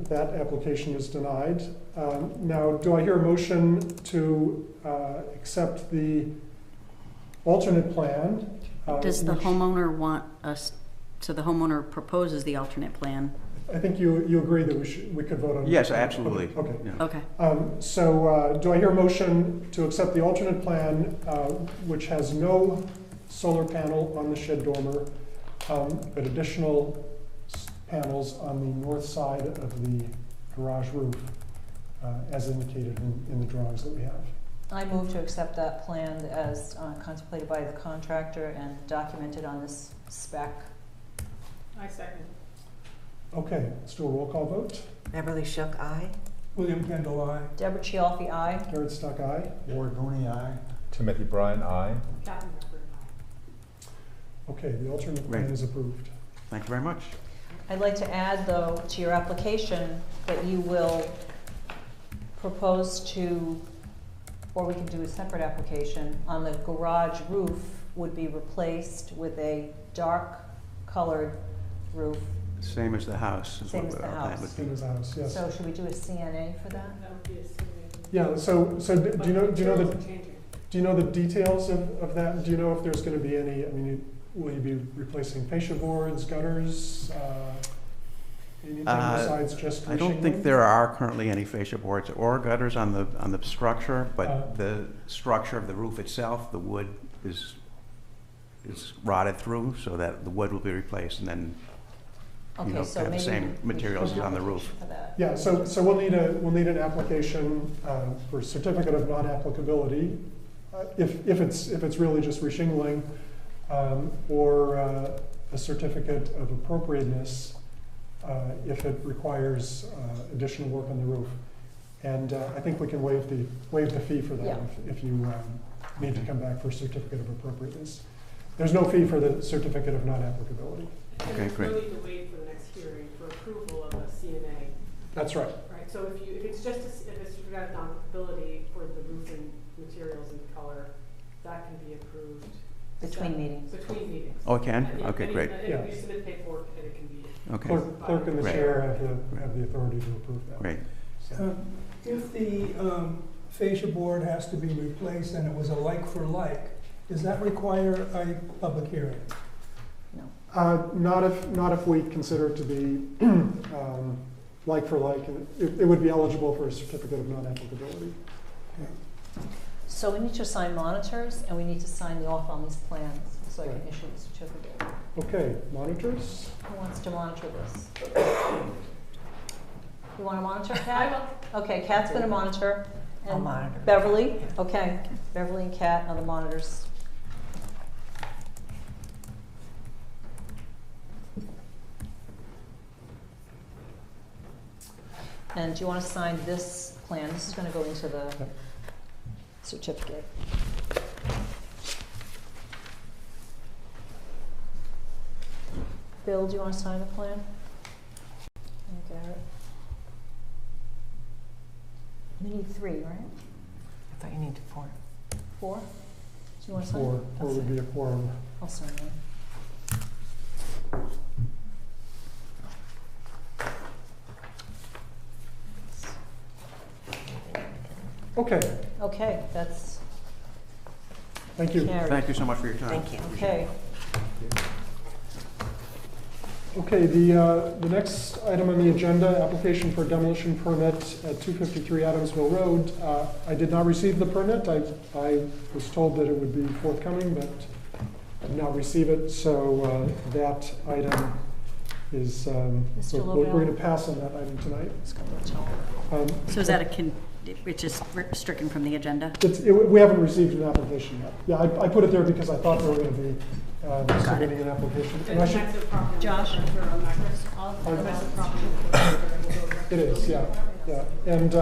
that application is denied. Now, do I hear a motion to accept the alternate plan? Does the which homeowner want us, so the homeowner proposes the alternate plan? I think you agree that we could vote on? Yes, absolutely. Okay. Yeah. Okay. So do I hear a motion to accept the alternate plan, which has no solar panel on the shed dormer, but additional panels on the north side of the garage roof, as indicated in the drawings that we have? I move to accept that plan as contemplated by the contractor and documented on this spec. I second. Okay, let's do a roll call vote. Beverly Shook, aye. William Kendall, aye. Deborah Chialfi, aye. Garrett Stuck, aye. Ward Mooney, aye. Timothy Bryant, aye. Catherine Redford, aye. Okay, the alternate plan Great. is approved. Thank you very much. I'd like to add, though, to your application that you will propose to, or we can do a separate application, on the garage roof would be replaced with a dark colored roof. Same as the house. is Same what as the our plan house. would Same be. as the house, yes. So should we do a CNA for that? That would be a serious. Yeah, so do you know Materials the are changing. Do you know the details of that? Do you know if there's going to be any, I mean, will you be replacing fascia boards, gutters, anything besides just I don't reshingling? think there are currently any fascia boards or gutters on the structure, but the structure of the roof itself, the wood is rotted through, so that the wood will be replaced, and then Okay, so have the maybe same we materials should as on the have roof. for that. Yeah, so we'll need an application for certificate of non-applicability, if it's really just reshingling, or a certificate of appropriateness if it requires additional work on the roof. And I think we can waive the fee for that Yeah. if you need to come back for a certificate of appropriateness. There's no fee for the certificate of non-applicability. Okay, There's great. no need to wait for the next hearing for approval of a CNA, That's right. right? So if it's just, if it's got non-applicability for the roofing materials and color, that can be approved. Between meetings. Between meetings. Oh, it can? And, yeah, Okay, great. And Yeah. if you submit paperwork, and it can be. Okay, Clerk and the Right. chair have the authority to approve that. great. So- If the fascia board has to be replaced and it was a like for like, does that require a public hearing? Not if we consider it to be like for like, and it would be eligible for a certificate of non-applicability. So we need to assign monitors, and we need to sign the off on these plans, so I can Right. issue the certificate. Okay, monitors? Who wants to monitor this? You want to monitor, Kat? I will. Okay, Kat's gonna monitor. I'll And monitor. Beverly? Okay, Beverly and Kat are the monitors. And do you want to sign this plan? This is gonna go into the Yep. certificate. Bill, do you want to sign the plan? And Garrett? You need 3, right? I thought you needed 4. 4? Do you want to sign? Four I'll would sign. be a quorum. I'll sign one. Okay, Okay, that's thank you. carried. Thank you so much for your time. Thank you. Okay, Okay, the next item on the agenda, application for demolition permit at 253 Adamsville Road. I did not receive the permit. I was told that it would be forthcoming, but I did not receive it, so that item is, Mr. we're Lovell? going to pass on that item tonight. let's go to Tom. So is that it's just stricken from the agenda? We haven't received an application yet. Yeah, I put it there because I thought they were going to be submitting an application. And I should, Josh? it is, yeah. And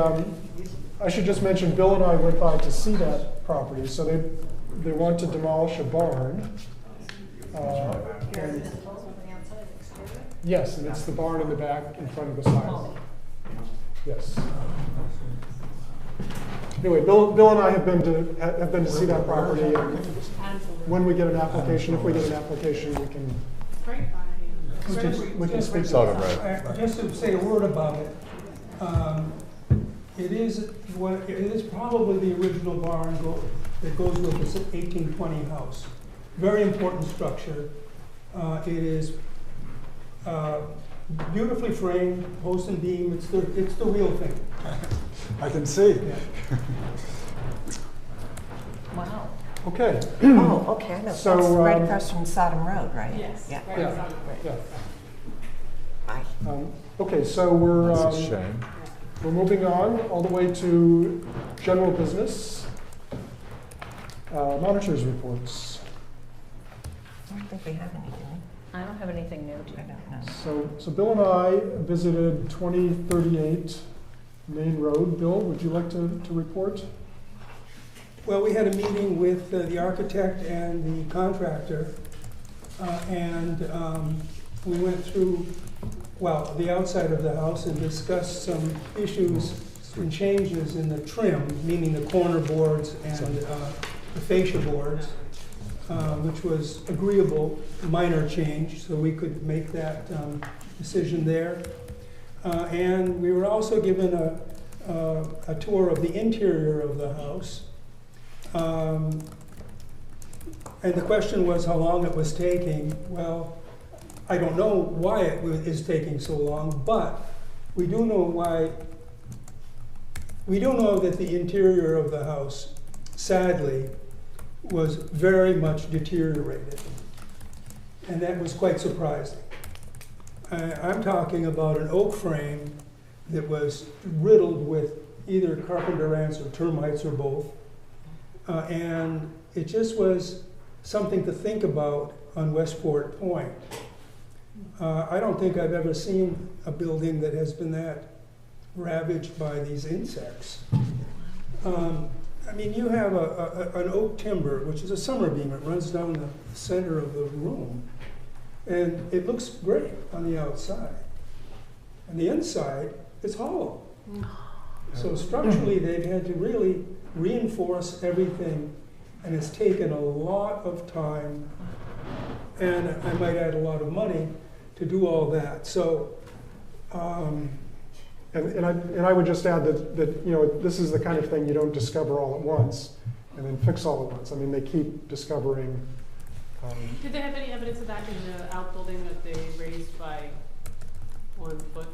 I should just mention, Bill and I went by to see that property. So they want to demolish a barn And yes, and it's the barn in the back in front of the silo. Yes. Anyway, Bill and I have been to see that property, and when we get an application, if we get an application, we can speak to Sodom that. Road. Just to say a word about it, it is probably the original barn that goes with this 1820 house. Very important structure. It is beautifully framed, post and beam. It's the real thing. I can see. Yeah. Wow. Okay. Oh, okay, I know. So, That's right across from Sodom Road, right? Yes. Yeah. Right, Yeah. it's on- Yeah. Bye. Okay, so we're That's a shame. we're moving on all the way to general business. Monitors reports. I don't think we have anything. I don't have anything new to I don't know. So Bill and I visited 2038 Main Road. Bill, would you like to report? Well, we had a meeting with the architect and the contractor, and we went through, well, the outside of the house and discussed some issues and changes in the trim, meaning the corner boards and the fascia boards, which was agreeable, minor change, so we could make that decision there. And we were also given a tour of the interior of the house. And the question was how long it was taking. Well, I don't know why it is taking so long, but we do know why. We do know that the interior of the house, sadly, was very much deteriorated. And that was quite surprising. I'm talking about an oak frame that was riddled with either carpenter ants or termites or both. And it just was something to think about on Westport Point. I don't think I've ever seen a building that has been that ravaged by these insects. I mean, you have an oak timber, which is a summer beam. It runs down the center of the room. And it looks great on the outside. On the inside, it's hollow. So structurally, they've had to really reinforce everything, and it's taken a lot of time, and I might add a lot of money to do all that. So, And I would just add that you know, this is the kind of thing you don't discover all at once and then fix all at once. I mean, they keep discovering. Did they have any evidence of that in the outbuilding that they raised by 1 foot?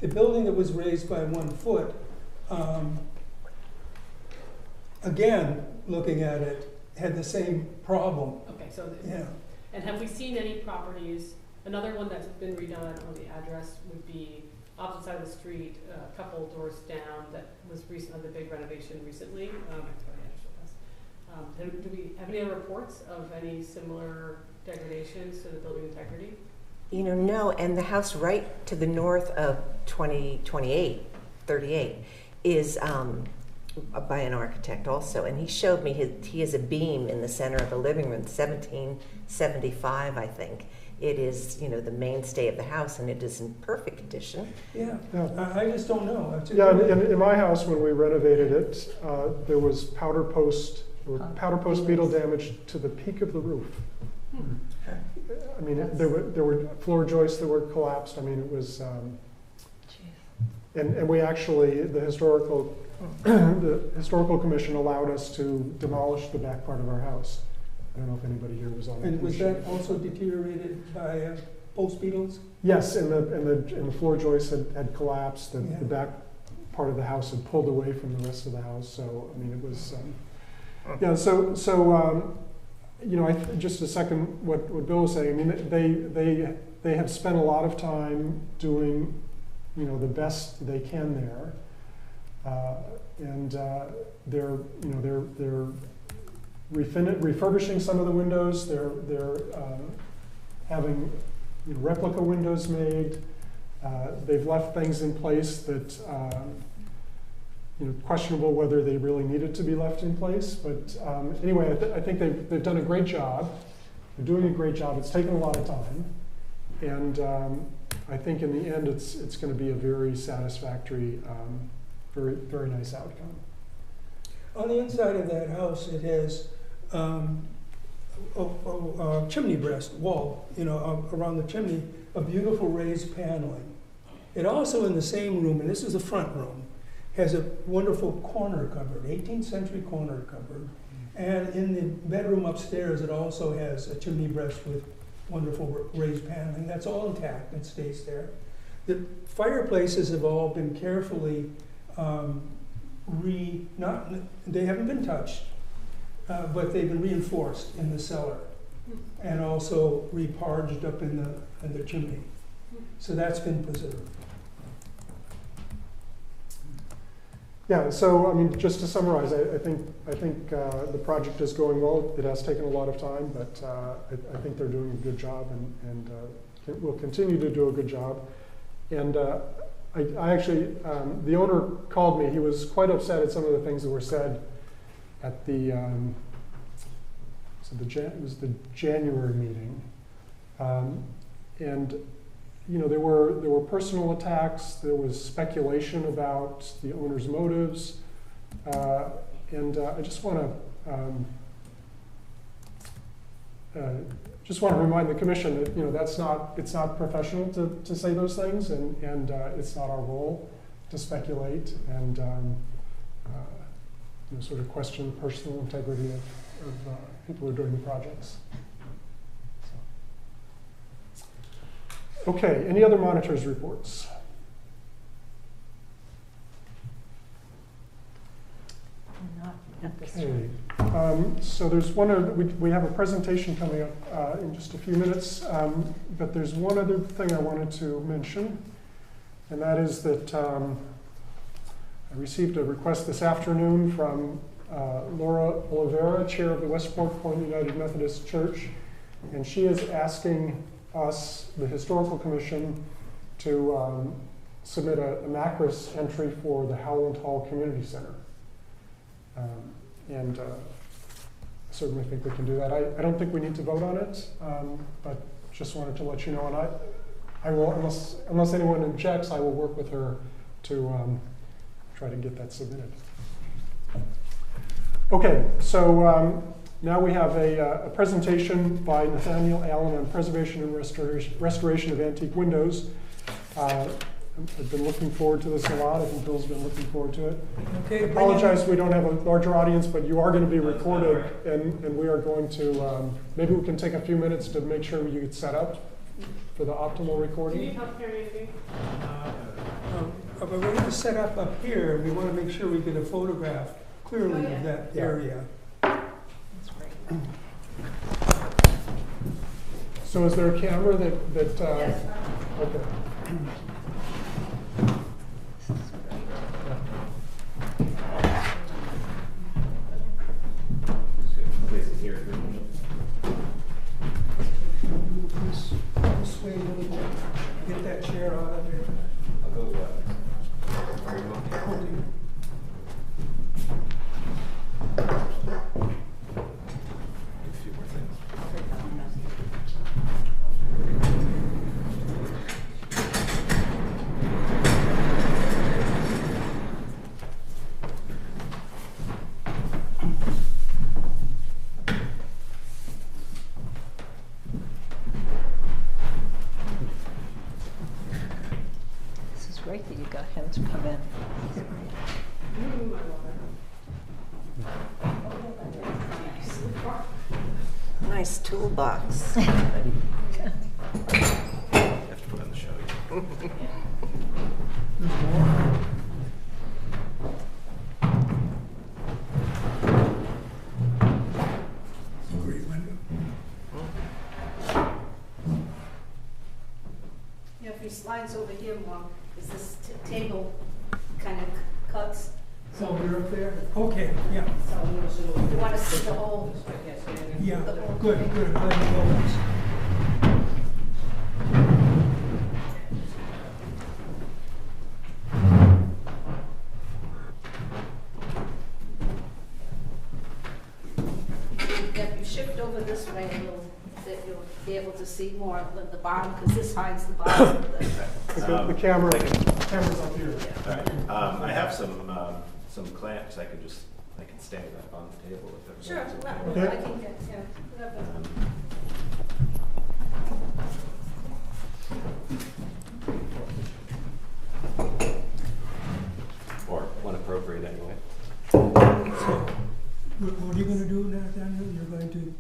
the building that was raised by 1 foot, again, looking at it, had the same problem. Okay, so, Yeah. and have we seen any properties, another one that's been redone, or the address would be opposite side of the street, a couple doors down, that was recent, the big renovation recently, do we have any other reports of any similar degradations to the building integrity? You know, no, and the house right to the north of 38 is by an architect also, and he showed me he has a beam in the center of the living room, 1775, I think. It is, you know, the mainstay of the house, and it is in perfect condition. Yeah, Yeah. I just don't know. Yeah, in my house, when we renovated it, there was powder post beetle damage to the peak of the roof. I mean, there were floor joists that were collapsed. I mean, it was, and we actually, the historical commission allowed us to demolish the back part of our house. I don't know if anybody here was on that. And was commission. that also deteriorated by post beetles? Yes, and the floor joists had collapsed. The Yeah. back part of the house had pulled away from the rest of the house. So I mean, it was. Yeah. So you know, just a second. What Bill was saying. I mean, they have spent a lot of time doing, you know, the best they can there, and they're refurbishing some of the windows. They're having, you know, replica windows made. They've left things in place that, you know, questionable whether they really needed to be left in place. But anyway, I think they've done a great job. They're doing a great job. It's taken a lot of time. And I think in the end, it's going to be a very satisfactory, very, very nice outcome. On the inside of that house, it has a chimney breast wall, around the chimney, a beautiful raised paneling. It also, in the same room, and this is the front room, has a wonderful corner cupboard, 18th century corner cupboard. And in the bedroom upstairs, it also has a chimney breast with wonderful raised paneling. That's all intact, it stays there. The fireplaces have all been carefully they haven't been touched, but they've been reinforced in the cellar and also reparged up in the chimney. So that's been preserved. Yeah, so I mean, just to summarize, I think the project is going well. It has taken a lot of time, but I think they're doing a good job, and will continue to do a good job. And I actually, the owner called me. He was quite upset at some of the things that were said at the it was the January meeting, and there were personal attacks. There was speculation about the owner's motives, and I just want to remind the commission that it's not professional to say those things, and it's not our role to speculate and sort of question the personal integrity of people who are doing the projects. Okay, any other monitors' reports? Not at this Okay, time. so there's one other, we have a presentation coming up in just a few minutes, but there's one other thing I wanted to mention, and that is that I received a request this afternoon from Laura Oliveira, chair of the Westport Point United Methodist Church, and she is asking us, the Historical Commission, to submit a MACRIS entry for the Howland Hall Community Center. And I certainly think we can do that. I don't think we need to vote on it, but just wanted to let you know. And I will, unless anyone objects, I will work with her to try to get that submitted. Okay, so now we have a presentation by Nathaniel Allen on preservation and restoration of antique windows. I've been looking forward to this a lot. I think Bill's been looking forward to it. Okay, I apologize we don't have a larger audience, but you are going to be recorded, and we are going to, maybe we can take a few minutes to make sure you get set up for the optimal Do you recording. need help carrying anything? But we're going to set up here. We want to make sure we get a photograph clearly of that area. That's great. So is there a camera that okay. This is great. This way a little bit. Get that chair out of there. This is great that you got him to come in. Nice toolbox. Great window. Yeah, if he slides over here more, is this table kind of cuts? So you're up there? Okay, yeah, So you want to see the whole, yeah. the whole Good, thing? good. Glad you noticed. Yeah, if you shift over this way a little bit, be able to see more of the bottom, because this hides the bottom of the. The camera's up here. All right. I have some clamps. I can stand up on the table if Sure, everyone's well, Okay. I can get, yeah, whatever. or when appropriate anyway. What are you gonna do now, Daniel? You're going to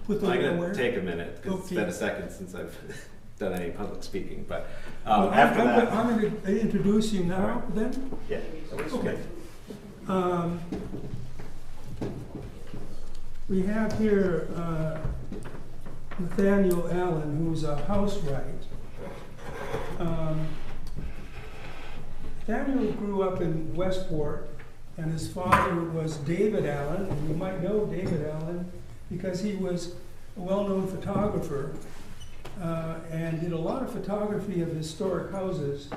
put them I'm going where? to take a minute because it's Okay. been a second since I've done any public speaking. But Well, after that, I'm gonna introduce you now, then? yeah. Okay. We have here Nathaniel Allen, who's a housewright. Nathaniel grew up in Westport, and his father was David Allen, and you might know David Allen because he was a well-known photographer and did a lot of photography of historic houses,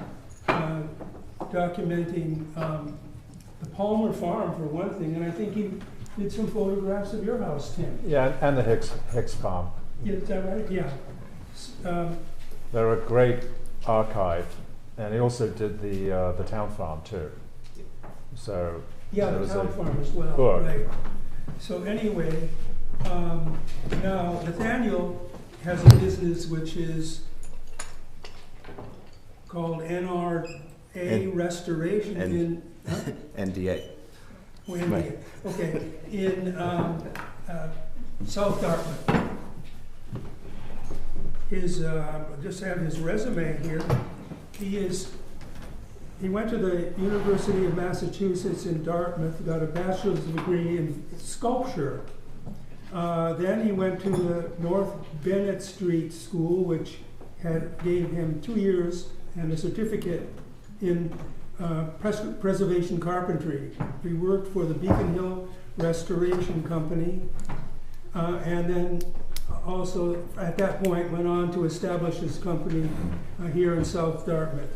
documenting the Palmer Farm for one thing, and I think he did some photographs of your house, Tim. Yeah, and the Hicks Farm. Yeah, is that right? Yeah. They're a great archive, and he also did the town farm too. So Yeah, there the was town a farm as well, book. right. So anyway, now Nathaniel has a business which is called NRA Restoration in, huh? NDA. Wait a minute. Okay, in South Dartmouth. Just have his resume here. He went to the University of Massachusetts in Dartmouth, got a bachelor's degree in sculpture. Then he went to the North Bennett Street School, which gave him 2 years and a certificate in preservation carpentry. He worked for the Beacon Hill Restoration Company, and then also at that point went on to establish his company here in South Dartmouth.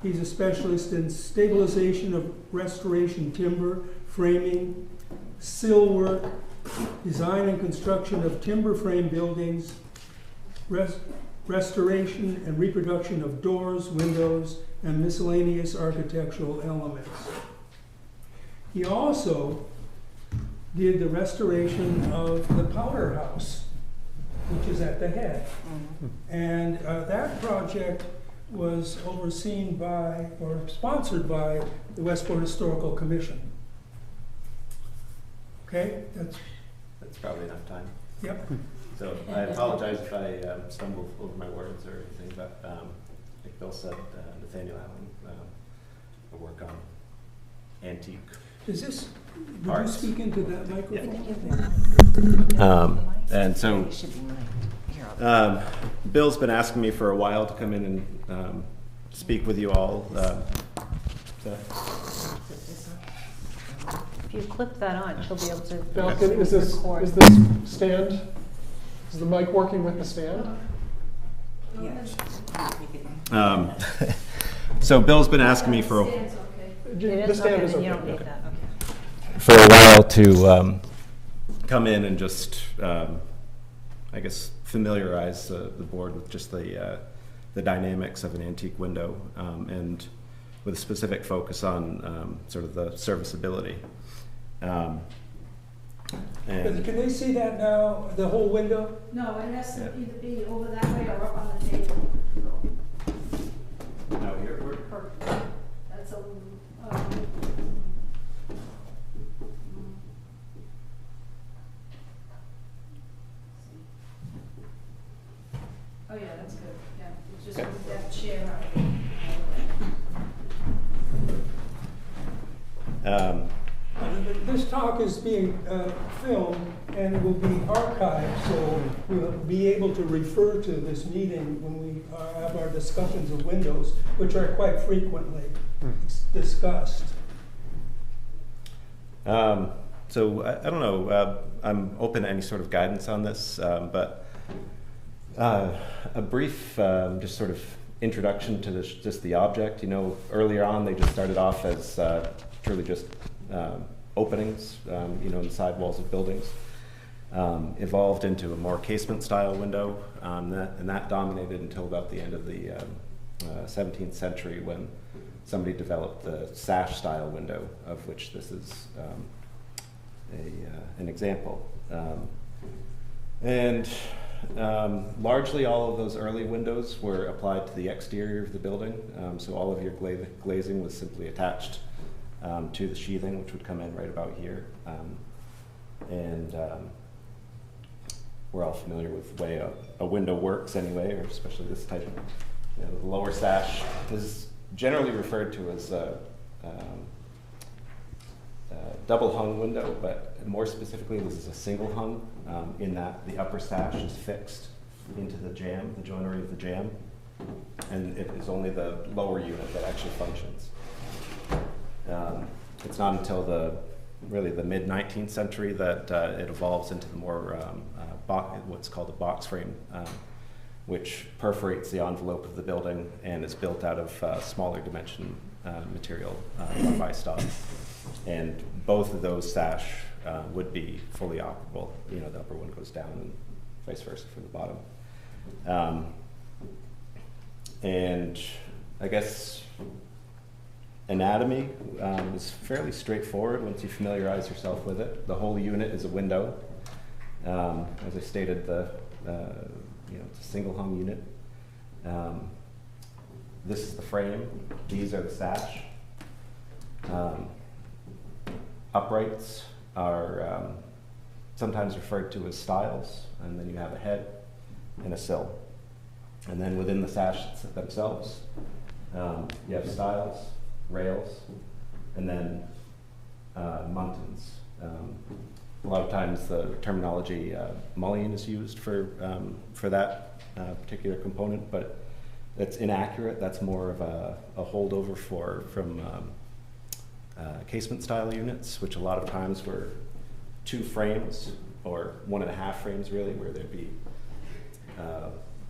He's a specialist in stabilization of restoration timber, framing, sill work, design and construction of timber frame buildings, restoration and reproduction of doors, windows, and miscellaneous architectural elements. He also did the restoration of the Powder House, which is at the Head. And that project was overseen by, or sponsored by, the Westport Historical Commission. Okay, That's probably enough time. yep. So I apologize if I stumble over my words or anything, but like Bill said, Nathaniel Allen will work on antique. Is this, would you Arts. speak into that microphone? And so It should be mine. Here, Bill's been asking me for a while to come in and speak with you all. If you clip that on, she'll be able to Falcon, is this record. stand, is the mic working with the stand? So Bill's been asking me for a Stands okay. It The is? stand Okay, is then okay. you don't need that, okay. for a while to come in and just, I guess, familiarize the board with just the dynamics of an antique window, and with a specific focus on sort of the serviceability. And Can they see that now, the whole window? No, it has to Yeah. either be over that way or up on the table. no, here we're That's a, oh yeah, that's good, yeah, it's just Okay. move that chair out. This talk is being filmed and will be archived, so we'll be able to refer to this meeting when we have our discussions of windows, which are quite frequently discussed. So I don't know. I'm open to any sort of guidance on this, but a brief, just sort of introduction to this, just the object. You know, earlier on they just started off as truly just openings, you know, in the sidewalls of buildings. evolved into a more casement-style window, and that dominated until about the end of the 17th century, when somebody developed the sash-style window, of which this is an example. Largely all of those early windows were applied to the exterior of the building, so all of your glazing was simply attached to the sheathing, which would come in right about here. We're all familiar with the way a window works anyway, or especially this type. The lower sash is generally referred to as a double hung window, but more specifically this is a single hung, in that the upper sash is fixed into the jamb, the joinery of the jamb, and it is only the lower unit that actually functions. It's not until really the mid-19th century that it evolves into the more what's called a box frame, which perforates the envelope of the building and is built out of smaller dimension material by stock. And both of those sash would be fully operable. The upper one goes down and vice versa for the bottom. And I guess anatomy is fairly straightforward once you familiarize yourself with it. The whole unit is a window. As I stated, it's a single hung unit. This is the frame. These are the sash. Uprights are sometimes referred to as stiles, and then you have a head and a sill. And then within the sash themselves, you have stiles, rails, and then muntins. A lot of times the terminology mullion is used for that particular component, but that's inaccurate. That's more of a holdover from casement style units, which a lot of times were 2 frames or 1.5 frames really, where there'd be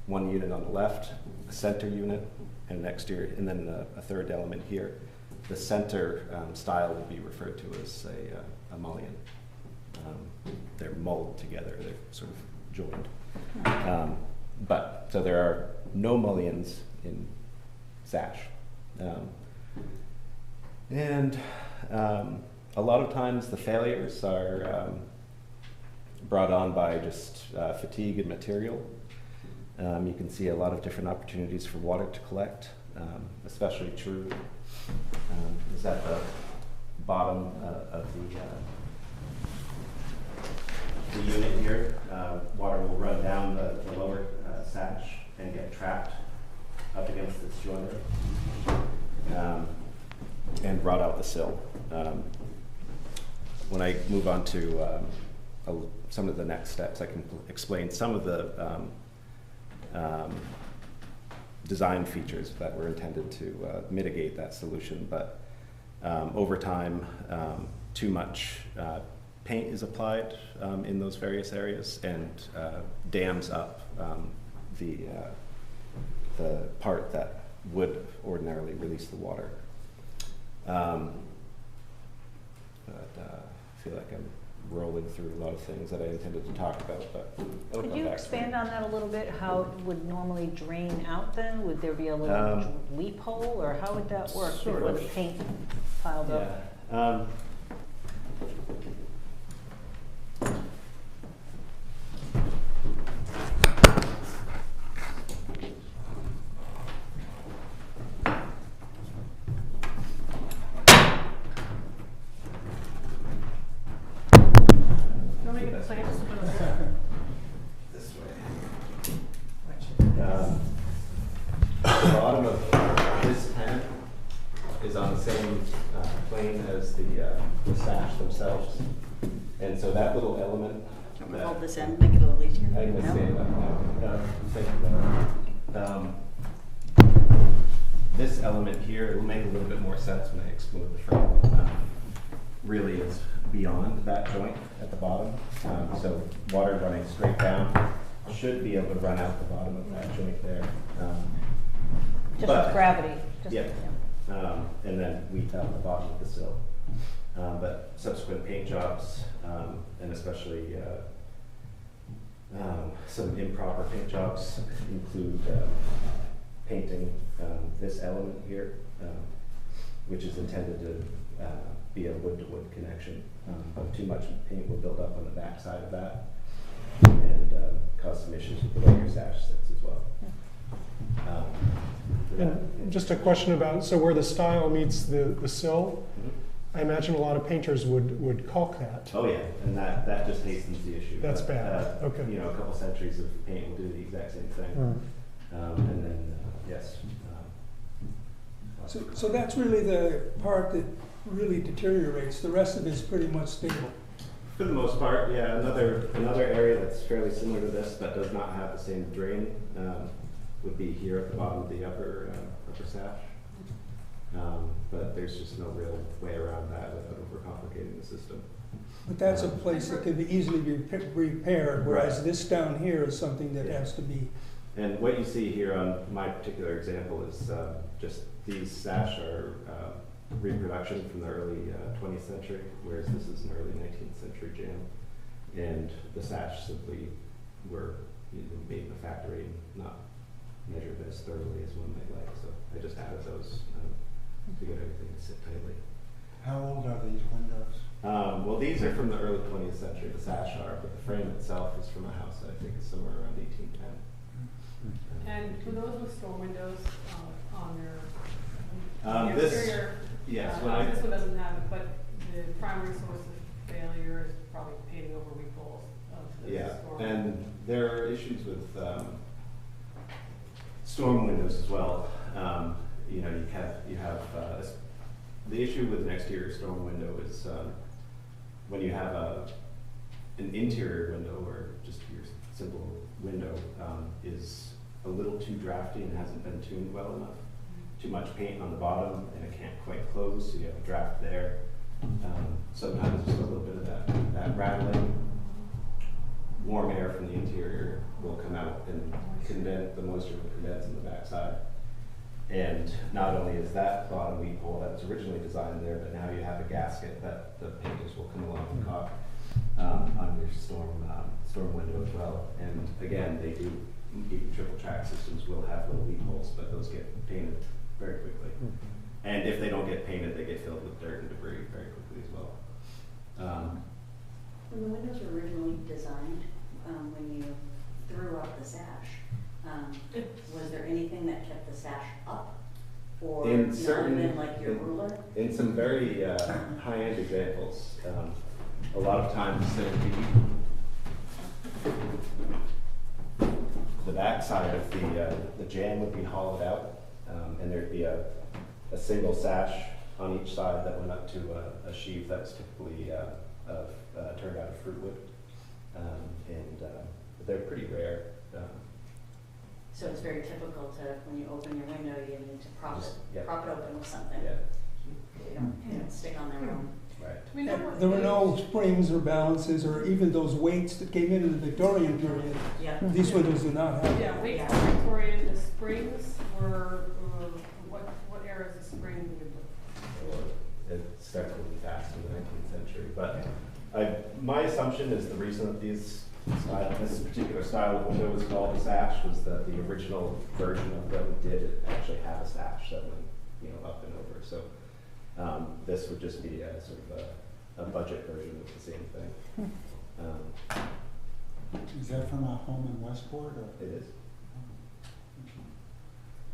1 unit on the left, a center unit, and an exterior, and then a third element here. The center style would be referred to as a mullion. They're mulled together, they're sort of joined. So there are no mullions in sash. A lot of times the failures are brought on by just fatigue and material. You can see a lot of different opportunities for water to collect, especially true is at the bottom of the unit here. Water will run down the lower sash and get trapped up against this joinery and brought out the sill. When I move on to some of the next steps, I can explain some of the design features that were intended to mitigate that solution, but over time, too much paint is applied in those various areas and dams up the part that would ordinarily release the water. I feel like I'm rolling through a lot of things that I intended to talk about, but it'll Could come you back. expand on that a little bit? How it would normally drain out then? Would there be a little leap hole, or how would that work Sort before of. the paint piled up? Yeah. This way. The bottom of this tent is on the same plane as the sash themselves, and so that little element. Can we hold this end, make it a little easier? I can stand up now. Thank you. This element here, it will make a little bit more sense when I explode the frame. Really is beyond that joint at the bottom. So water running straight down should be able to run out the bottom of that joint there. Just with gravity? Yeah. And then weed out the bottom of the sill. But subsequent paint jobs, and especially Some improper paint jobs include painting this element here, which is intended to be a wood-to-wood connection. But too much paint will build up on the back side of that and cause some issues with the way your sash sits as well. And just a question about, so where the stile meets the sill, I imagine a lot of painters would caulk that. Oh yeah, and that just hastens the issue. That's But, bad. Okay. You know, a couple centuries of paint will do the exact same thing. And then, yes. So that's really the part that really deteriorates. The rest of it is pretty much stable. For the most part, yeah. Another area that's fairly similar to this but does not have the same drain would be here at the bottom of the upper sash. But there's just no real way around that without overcomplicating the system. But that's a place that can be easily be repaired, whereas Right. this down here is something that has to be. And what you see here on my particular example is just these sash are reproduction from the early 20th century, whereas this is an early 19th century jam. And the sash simply were made in the factory and not measured as thoroughly as one might like. So I just added those to get everything to sit tightly. How old are these windows? Well, these are from the early 20th century, the sash are, but the frame itself is from a house that I think is somewhere around 1810. And for those with storm windows on their This, exterior, yes, this one doesn't have it, but the primary source of failure is probably painting over weepholes of the yeah, storm. and there are issues with storm windows as well. You know, you have the issue with an exterior storm window is when you have an interior window or just your simple window is a little too drafty and hasn't been tuned well enough. Too much paint on the bottom and it can't quite close, so you have a draft there. Sometimes just a little bit of that rattling. Warm air from the interior will come out and the moisture will condense on the backside. And not only is that bottom weep hole that was originally designed there, but now you have a gasket that the painters will come along and caulk on your storm window as well. And again, they do, even triple track systems will have little weep holes, but those get painted very quickly. And if they don't get painted, they get filled with dirt and debris very quickly as well. When the windows were originally designed, when you threw out the sash, was there anything that kept the sash up? Or In not certain- even like your ruler? In some very high-end examples, a lot of times there would be the back side of the jamb would be hollowed out, and there'd be a single sash on each side that went up to a sheave that was typically turned out of fruit wood, and they're pretty rare. So it's very typical to, when you open your window, you need to prop Yeah. it open with something. Yeah, They don't stick on their own. right. Do we know what There were no age- springs or balances or even those weights that came into the Victorian period. Yeah. These windows do not have. Yeah, wait, Yeah. Victorian, the springs were, what era is the spring? It started really fast in the 19th century, but my assumption is the reason that this particular style of window was called a sash was that the original version of them did actually have a sash that went, up and over. So this would just be a sort of a budget version of the same thing. Is that from a home in Westport or? It is.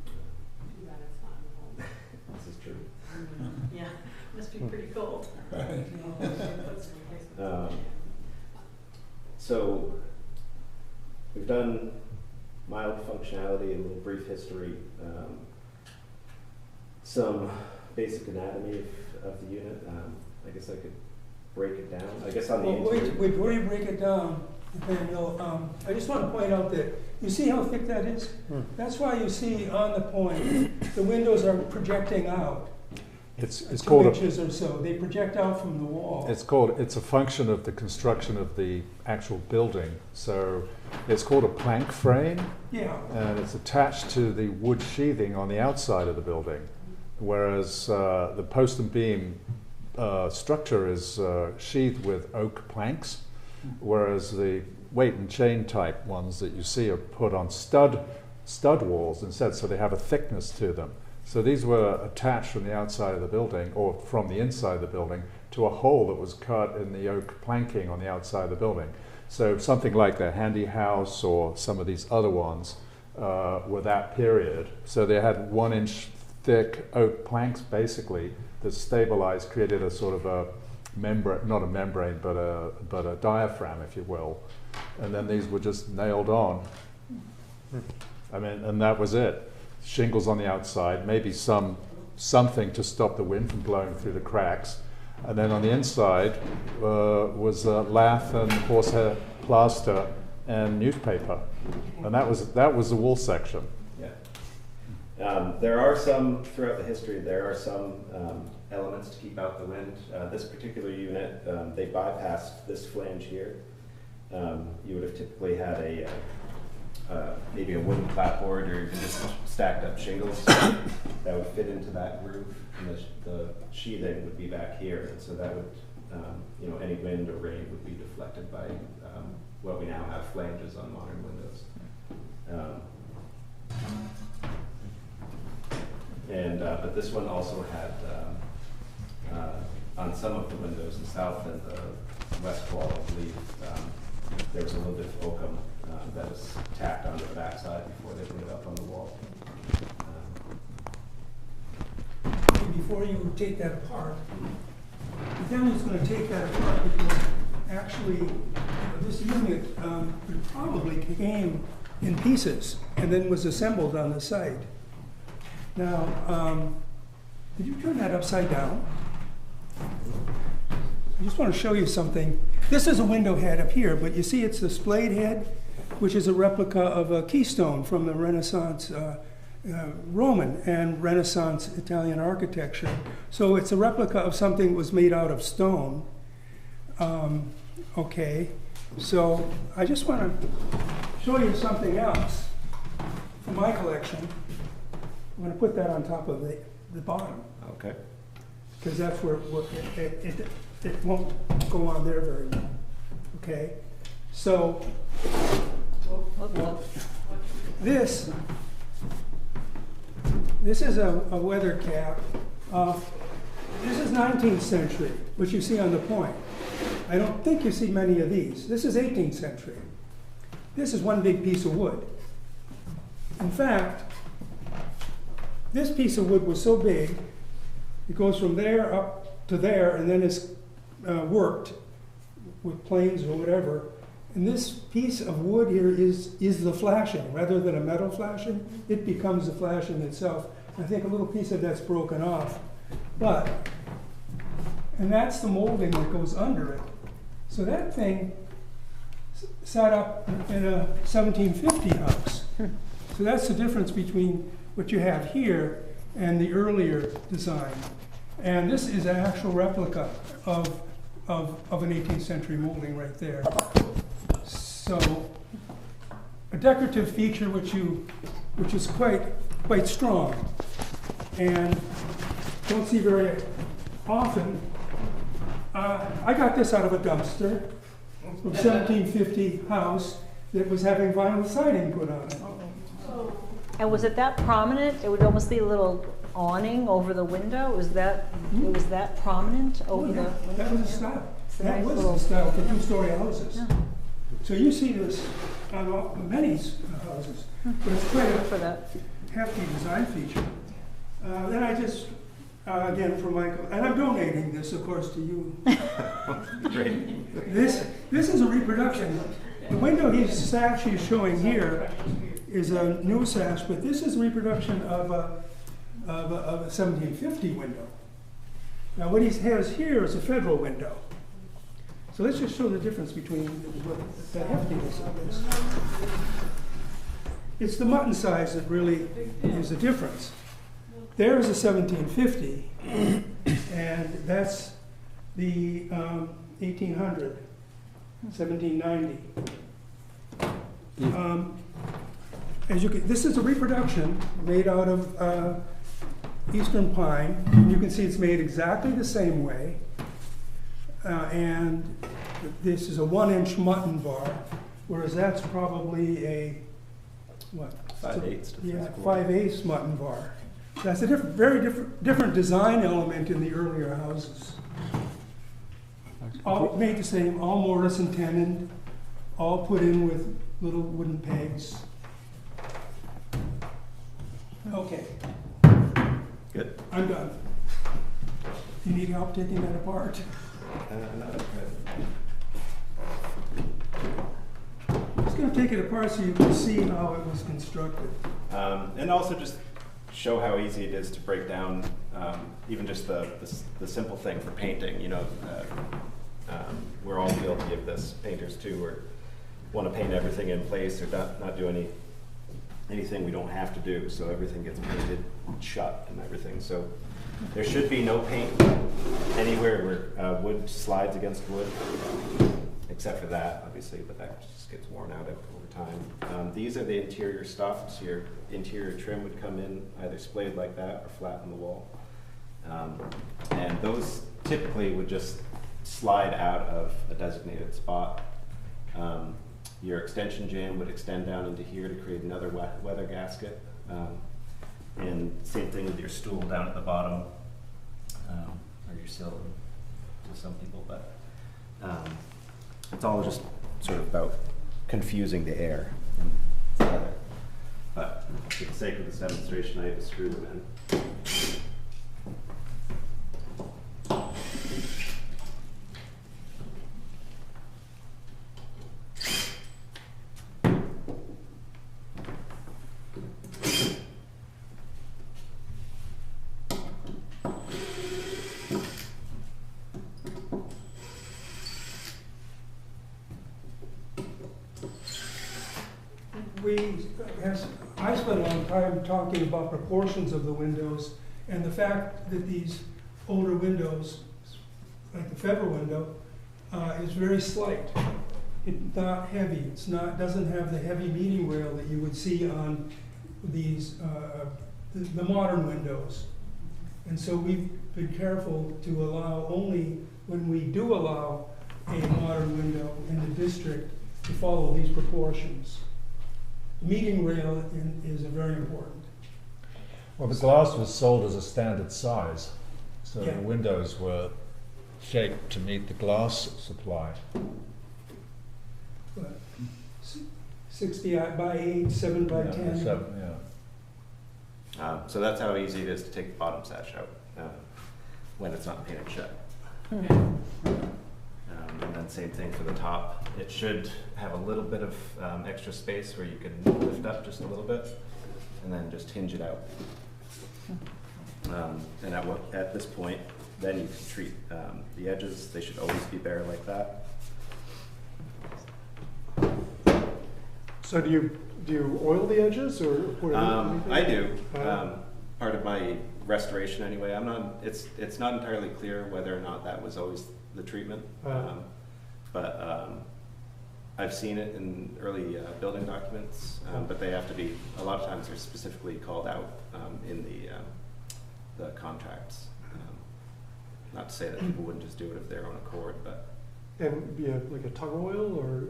Too bad it's not in the home. This is true. Yeah, must be pretty cold. Right. So we've done mild functionality, a little brief history, some basic anatomy of the unit. I guess I could break it down. I guess on the Well, interior. wait, before you break it down, Nathaniel, I just want to point out that, you see how thick that is? That's why you see on the point, the windows are projecting out. It's 2 called a inches or so. They project out from the wall. It's a function of the construction of the actual building. So it's called a plank frame, Yeah. and it's attached to the wood sheathing on the outside of the building, whereas the post and beam structure is sheathed with oak planks, whereas the weight and chain type ones that you see are put on stud walls instead, so they have a thickness to them. So these were attached from the outside of the building, or from the inside of the building, to a hole that was cut in the oak planking on the outside of the building. So something like the Handy House or some of these other ones were that period. So they had 1 inch thick oak planks basically that stabilized, created a sort of a membrane, not a membrane, but a diaphragm, if you will. And then these were just nailed on. I mean, and that was it. Shingles on the outside, maybe something to stop the wind from blowing through the cracks. And then on the inside was lath and horsehair plaster and newspaper. And that was the wall section. Yeah. There are some, throughout the history, there are some elements to keep out the wind. This particular unit, they bypassed this flange here. You would have typically had maybe a wooden clapboard or even just stacked up shingles that would fit into that groove, and the sheathing would be back here, and so that would, any wind or rain would be deflected by what we now have flanges on modern windows. But this one also had, on some of the windows, the south and the west wall, I believe, there was a little bit of oakum that was tacked onto the backside before they put it up on the wall. Before you take that apart, the town is going to take that apart because actually this unit probably came in pieces and then was assembled on the site. Now, did you turn that upside down? I just want to show you something. This is a window head up here, but you see it's the splayed head, which is a replica of a keystone from the Renaissance Roman and Renaissance Italian architecture. So it's a replica of something that was made out of stone. Okay, so I just want to show you something else from my collection. I'm going to put that on top of the bottom. Okay. Because that's where it won't go on there very well. Okay, so this is a weather cap. This is 19th century, which you see on the point. I don't think you see many of these. This is 18th century. This is one big piece of wood. In fact, this piece of wood was so big, it goes from there up to there, and then it's worked with planes or whatever. And this piece of wood here is the flashing. Rather than a metal flashing, it becomes the flashing itself. I think a little piece of that's broken off. And that's the molding that goes under it. So that thing sat up in a 1750 house. So that's the difference between what you have here and the earlier design. And this is an actual replica of an 18th century molding right there. So a decorative feature which is quite strong and don't see very often. I got this out of a dumpster from 1750 house that was having vinyl siding put on it. And was it that prominent? It would almost be a little awning over the window. Was that it was that prominent over the window? That was the style. It's a That nice was little- the style for two-story houses. Yeah. So you see this on many houses, but it's quite For a that. hefty design feature. Then I just, again for Michael, and I'm donating this, of course, to you. Great. This is a reproduction. The window sash he's showing here is a new sash, but this is a reproduction of a 1750 window. Now what he has here is a federal window. So let's just show the difference between the heftiness of this. It's the mutton size that really is the difference. There is a 1750, and that's the 1800, 1790. As you can, this is a reproduction made out of eastern pine. You can see it's made exactly the same way. And this is a 1-inch mutton bar whereas that's probably a, what? 5/8 to Yeah, 3/4. 5/8 mutton bar. That's a very different design element in the earlier houses. All made the same, all mortise and tenon, all put in with little wooden pegs. Okay, Good. I'm done. You need help taking that apart? No, okay. I'm just gonna take it apart so you can see how it was constructed. And also just show how easy it is to break down even just the simple thing for painting. You know, we're all guilty of this, painters too, or want to paint everything in place or not do anything we don't have to do, so everything gets painted shut and everything. So there should be no paint anywhere where wood slides against wood, except for that, obviously, but that just gets worn out over time. These are the interior stops. Your interior trim would come in either splayed like that or flat on the wall. And those typically would just slide out of a designated spot. Your extension jamb would extend down into here to create another weather gasket. And same thing with your stool down at the bottom, or your sill to some people, but it's all just sort of about confusing the air. But for the sake of this demonstration, I have to screw them in. I spent a long time talking about proportions of the windows and the fact that these older windows, like the Febra window, is very slight. It's not heavy. It's not, doesn't have the heavy meeting rail that you would see on these, the modern windows. And so we've been careful to allow only, when we do allow a modern window in the district, to follow these proportions. Meeting rail is very important. Well, the glass was sold as a standard size, so Yeah. the windows were shaped to meet the glass supply. But 60 by 8, 7 by 10. Yeah. So that's how easy it is to take the bottom sash out when it's not painted shut. And then same thing for the top. It should have a little bit of extra space where you can lift up just a little bit and then just hinge it out. And at this point, then you can treat the edges. They should always be bare like that. So do you oil the edges or put anything? I do. Part of my restoration anyway. It's not entirely clear whether or not that was always the treatment. But I've seen it in early building documents, but they have to be, a lot of times they're specifically called out in the contracts. Not to say that people wouldn't just do it of their own accord, but. And be like a tongue oil or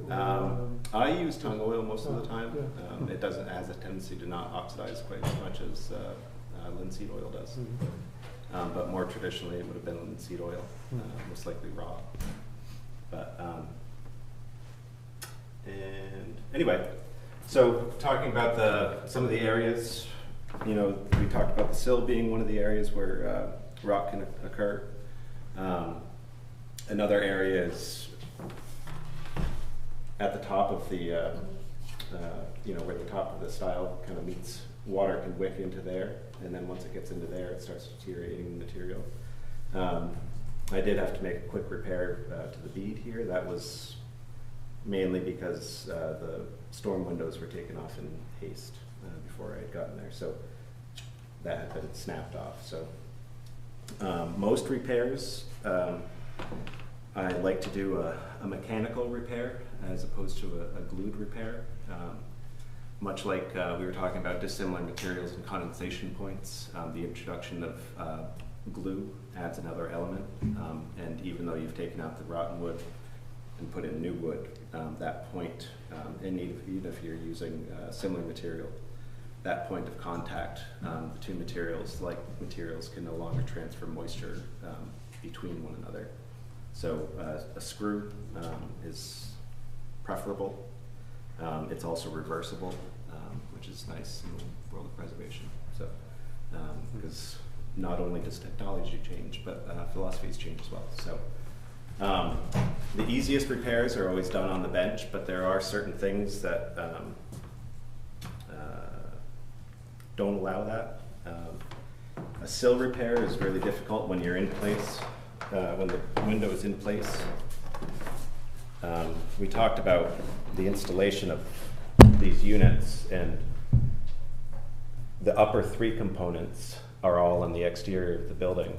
I use tongue oil most of the time. Yeah. It doesn't has a tendency to not oxidize quite as much as linseed oil does. Mm-hmm. But more traditionally, it would have been linseed oil, most likely raw. But and anyway, so talking about some of the areas, you know, we talked about the sill being one of the areas where rock can occur. Another area is at the top of the, you know, where the top of the stile kind of meets, water can wick into there, and then once it gets into there, it starts deteriorating the material. I did have to make a quick repair to the bead here. That was mainly because the storm windows were taken off in haste before I had gotten there, so that had been snapped off. So most repairs, I like to do a mechanical repair as opposed to a glued repair. Much like we were talking about dissimilar materials and condensation points, the introduction of glue adds another element. And even though you've taken out the rotten wood, and put in new wood, that point, and even if you're using similar material, that point of contact between materials, like materials, can no longer transfer moisture between one another. So a screw is preferable. It's also reversible, which is nice in the world of preservation. So, because not only does technology change, but philosophies change as well. So, the easiest repairs are always done on the bench, but there are certain things that don't allow that. A sill repair is really difficult when you're in place, when the window is in place. We talked about the installation of these units, and the upper three components are all on the exterior of the building.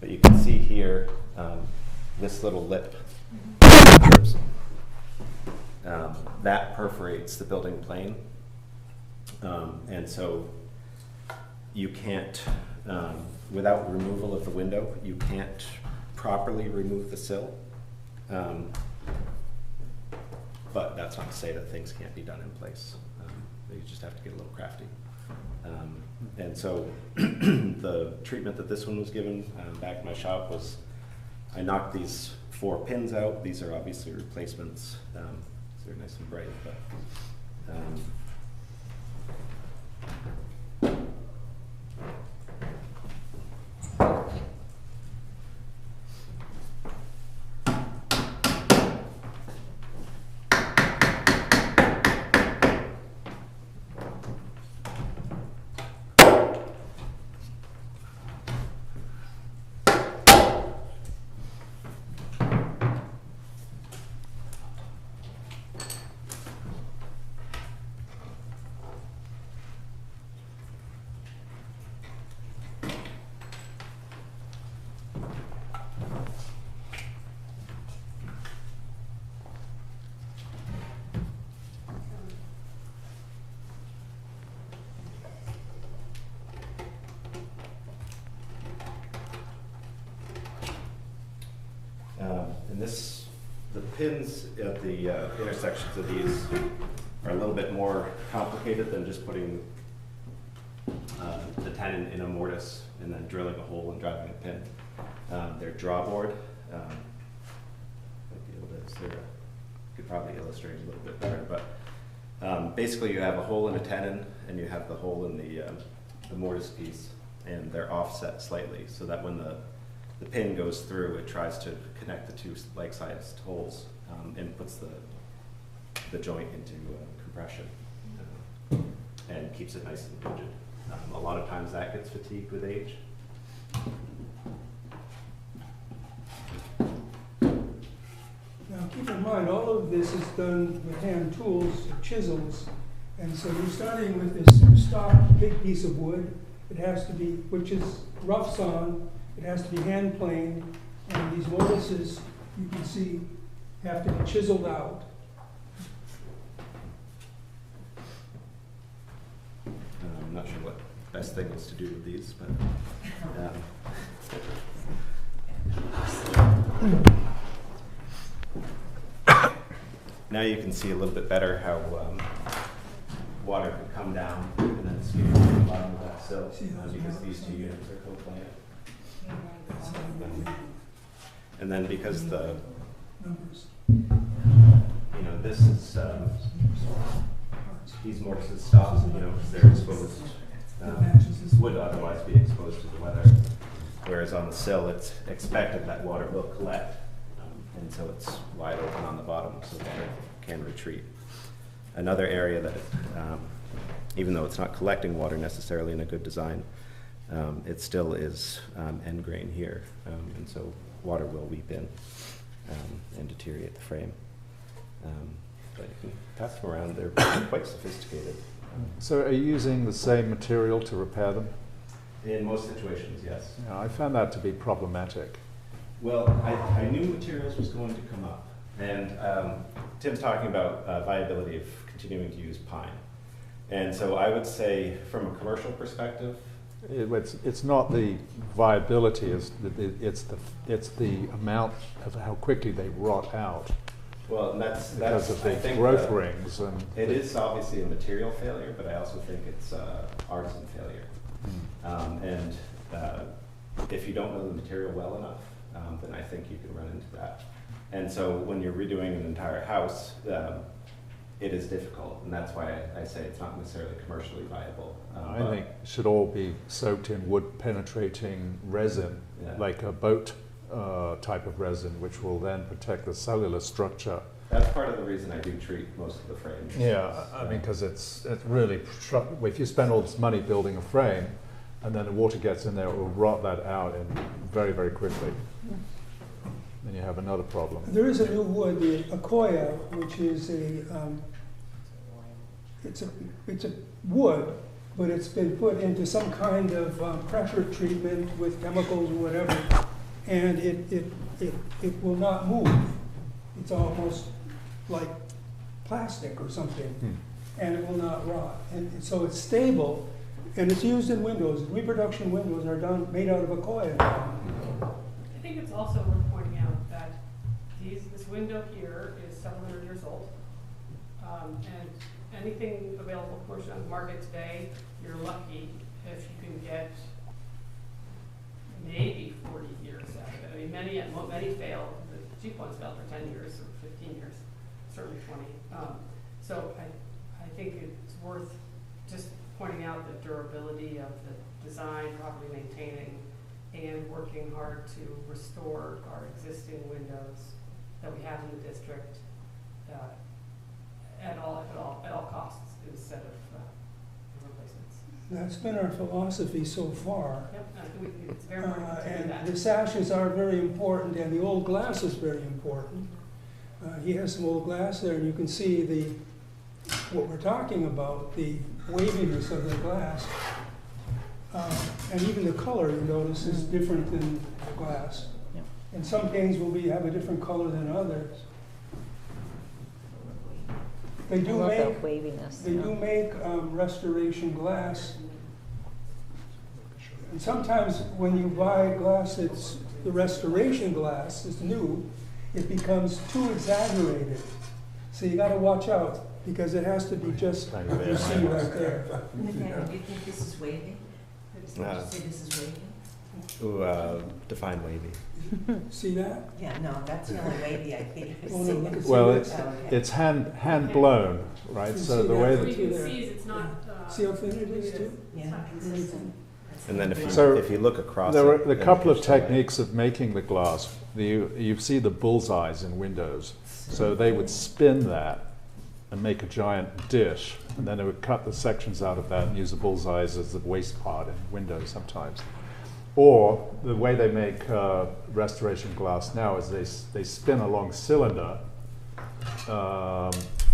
But you can see here, this little lip, that perforates the building plane. And so you can't, without removal of the window, you can't properly remove the sill. But that's not to say that things can't be done in place. You just have to get a little crafty. And so the treatment that this one was given back in my shop was, I knocked these 4 pins out. These are obviously replacements. So they're nice and bright, but the pins at the intersections of these are a little bit more complicated than just putting the tenon in a mortise and then drilling a hole and driving a pin. They're drawboard. Might be able to, could probably illustrate a little bit better, but basically you have a hole in a tenon and you have the hole in the mortise piece, and they're offset slightly so that when the pin goes through, it tries to connect the 2 like-sized holes and puts the joint into compression and keeps it nice and rigid. A lot of times that gets fatigued with age. Now keep in mind, all of this is done with hand tools, chisels, and so you're starting with this stock big piece of wood. It has to be, which is rough sawn. It has to be hand planed, and these mortises, you can see, have to be chiseled out. I'm not sure what the best thing is to do with these, but now you can see a little bit better how water could come down and then escape to the bottom of that sill because these 2 units are co-planted. And then because this is, these mortises stop, because they're exposed, would otherwise be exposed to the weather. Whereas on the sill, it's expected that water will collect, and so it's wide open on the bottom so water can retreat. Another area that, even though it's not collecting water necessarily in a good design, it still is end grain here, and so water will weep in and deteriorate the frame. But you can pass them around, they're quite sophisticated. So are you using the same material to repair them? In most situations, yes. Yeah, I found that to be problematic. Well, I knew materials was going to come up, and Tim's talking about viability of continuing to use pine. And so I would say, from a commercial perspective, It's not the viability, it's the amount of how quickly they rot out Well, and that's because of the I think growth rings. And it is obviously a material failure, but I also think it's artisan failure. And if you don't know the material well enough, then I think you can run into that. And so when you're redoing an entire house, it is difficult, and that's why I say it's not necessarily commercially viable. I but- think it should all be soaked in wood-penetrating resin, Yeah. like a boat type of resin, which will then protect the cellular structure. That's part of the reason I do treat most of the frames. Yeah, I mean, because it's really, if you spend all this money building a frame, and then the water gets in there, it will rot that out in very, very quickly. Then you have another problem. There is a new wood, the Akoya, which is it's a wood, but it's been put into some kind of pressure treatment with chemicals or whatever, and it will not move. It's almost like plastic or something, and it will not rot. And so it's stable, and it's used in windows. Reproduction windows are made out of Akoya now. I think it's also worth pointing out that this window here is several hundred years old. And anything available commercially on the market today, you're lucky if you can get maybe 40 years out of it. I mean, many fail. The cheap ones fail for 10 years or 15 years, certainly 20. So I think it's worth just pointing out the durability of the design, properly maintaining, and working hard to restore our existing windows that we have in the district at all costs instead of replacements. That's been our philosophy so far. Yep, I think it's very important to do And that. the sashes are very important, and the old glass is very important. He has some old glass there, and you can see what we're talking about, the waviness of the glass. And even the color, you notice, is different than the glass. Yep. And some panes will have a different color than others. They I do love make that waviness. They do make restoration glass. And sometimes when you buy glass that's the restoration glass, it's new, it becomes too exaggerated. So you gotta watch out, because it has to be just what you see right there. Nathaniel, do you think this is wavy? Did you say this is wavy? Define wavy. See that? Yeah, no, that's the only wavy I think. Oh, no, look at Well, see it's hand blown, right? You So see the that? way So that you can see is it's not. See how thin it is, too? It's not consistent. And then So if you look across there it, are a then couple of there's the way. techniques of making the glass. You see the bullseyes in windows. So they would spin that and make a giant dish, and then they would cut the sections out of that and use the bullseyes as the waste part in windows sometimes. Or the way they make restoration glass now is they spin a long cylinder.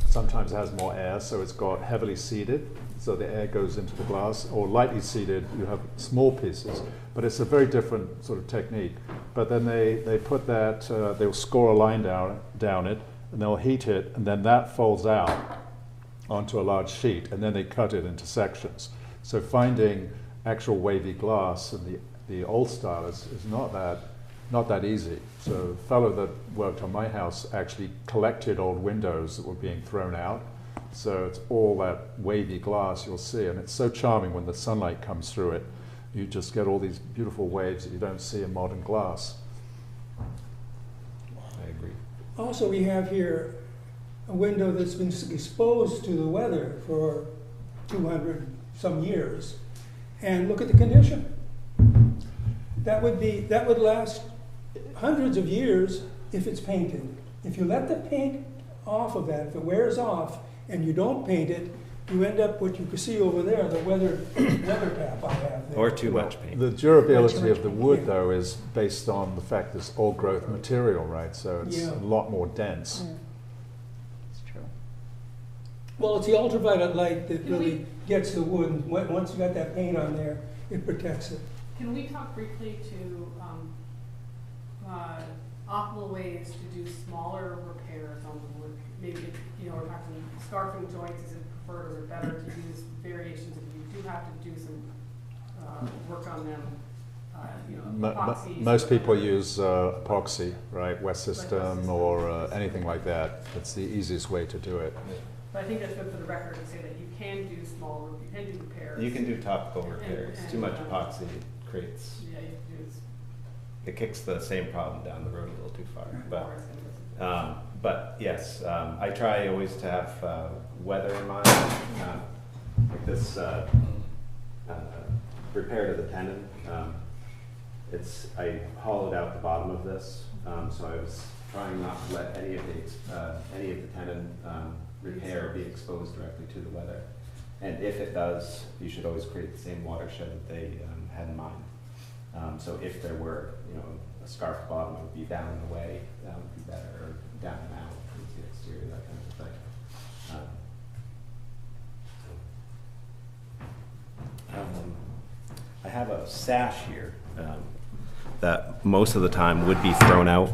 Sometimes it has more air, so it's got heavily seeded, so the air goes into the glass, or lightly seeded, you have small pieces. But it's a very different sort of technique. But then they put that, they'll score a line down it, and they'll heat it, and then that folds out onto a large sheet, and then they cut it into sections. So finding actual wavy glass in the old style is not that easy. So the fellow that worked on my house actually collected old windows that were being thrown out. So it's all that wavy glass you'll see, and it's so charming when the sunlight comes through it. You just get all these beautiful waves that you don't see in modern glass. I agree. Also, we have here a window that's been exposed to the weather for 200 some years. And look at the condition. That would last hundreds of years if it's painted. If you let the paint off of that, if it wears off and you don't paint it, you end up what you can see over there, the weather tap I have there. Or too much paint. The durability of the wood, though, is based on the fact that it's old growth material, right? So it's Yeah. a lot more dense. It's true. Well, it's the ultraviolet light that really gets the wood, and once you got that paint on there, it protects it. Can we talk briefly to optimal ways to do smaller repairs on the wood? Maybe, we're talking scarfing joints, is it preferred or is it better to use variations if you do have to do some work on them, you know, Mo- mo- epoxies. Most people use epoxy, right? Wet System System. or anything like that. It's the easiest way to do it. But I think that's good for the record to say that you can do small, you can do repairs. You can do topical repairs. And- Too much and, epoxy creates, Yeah, you can do is. it kicks the same problem down the road a little too far. But But yes, I try always to have weather in mind. Like this repair to the tenon. I hollowed out the bottom of this, so I was trying not to let any of the tenon repair be exposed directly to the weather. And if it does, you should always create the same watershed that they had in mind. So if there were, you know, a scarf bottom, it would be down and away, that would be better, or down and out towards the exterior, that kind of thing. I have a sash here that most of the time would be thrown out.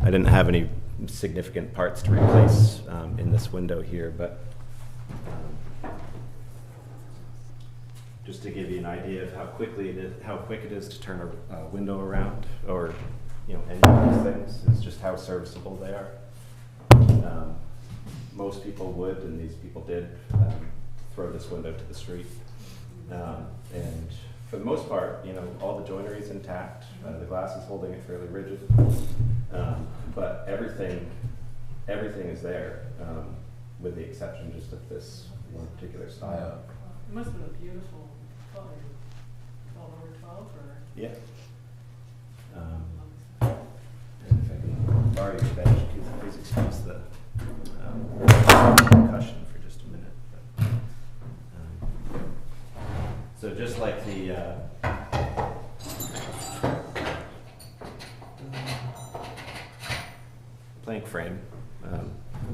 I didn't have any significant parts to replace in this window here, but just to give you an idea of how quick it is to turn a window around, or you know, any of these things, it's just how serviceable they are. Most people would, and these people did, throw this window to the street. And for the most part, you know, all the joinery is intact. The glass is holding it fairly rigid, but everything is there, with the exception just of this one particular style. it must have been a beautiful 12 over 12 or? Yeah. And if I can borrow your bench, please excuse the concussion for just a minute. But, so just like the plank frame,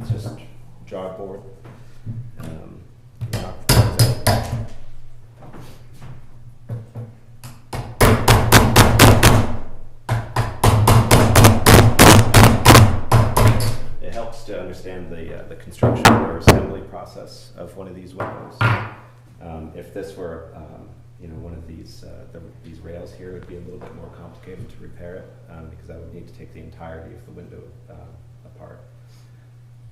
it's just jawboard. Knock the things out. It helps to understand the construction or assembly process of one of these windows. If this were, you know, one of these rails here, it would be a little bit more complicated to repair it because I would need to take the entirety of the window apart,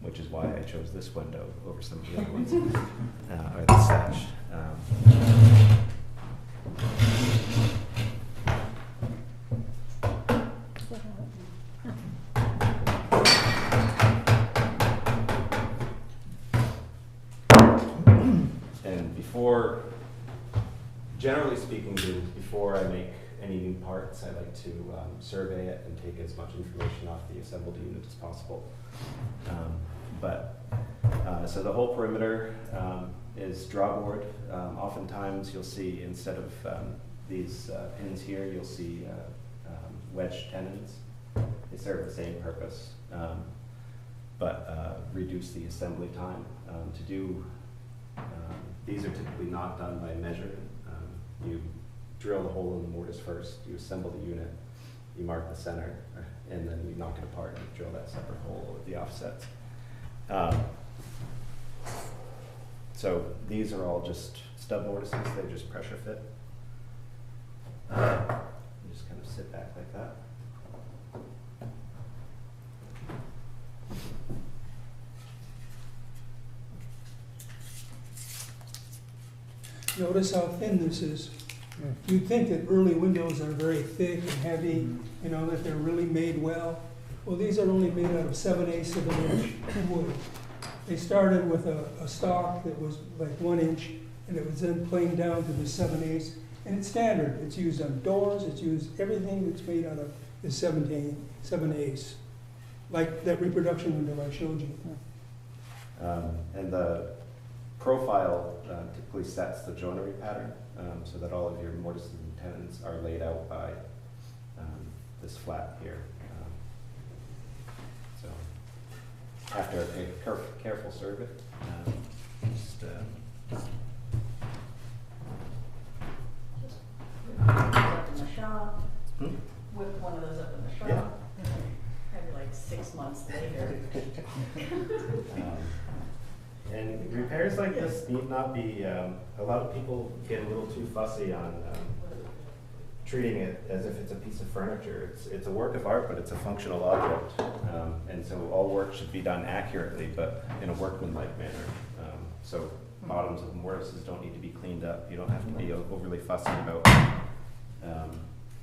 which is why I chose this window over some of the other ones, or the sash. And generally speaking, before I make any new parts, I like to survey it and take as much information off the assembled unit as possible. So the whole perimeter is drawboard. Oftentimes you'll see, instead of these pins here, you'll see wedge tenons. They serve the same purpose, but reduce the assembly time. These are typically not done by measure. You drill the hole in the mortise first, you assemble the unit, you mark the center, and then you knock it apart and drill that separate hole with the offsets. So these are all just stub mortises, they just pressure fit. You just kind of sit back like that. Notice how thin this is. You'd think that early windows are very thick and heavy, you know, that they're really made well. Well, these are only made out of 7/8 of an inch wood. They started with a stock that was like 1 inch, and it was then planed down to the 7/8. And it's standard. It's used on doors. It's used, everything that's made out of is 7/8. Like that reproduction window I showed you. And the profile typically sets the joinery pattern so that all of your mortises and tenons are laid out by this flat here. So after a careful survey, just Up in the shop, hmm? whip one of those up in the shop. Yeah. Maybe like 6 months later. And repairs repairs like this need not be, a lot of people get a little too fussy on treating it as if it's a piece of furniture. It's a work of art, but it's a functional object. And so all work should be done accurately, but in a workmanlike manner. So bottoms and mortises don't need to be cleaned up. You don't have to be overly fussy about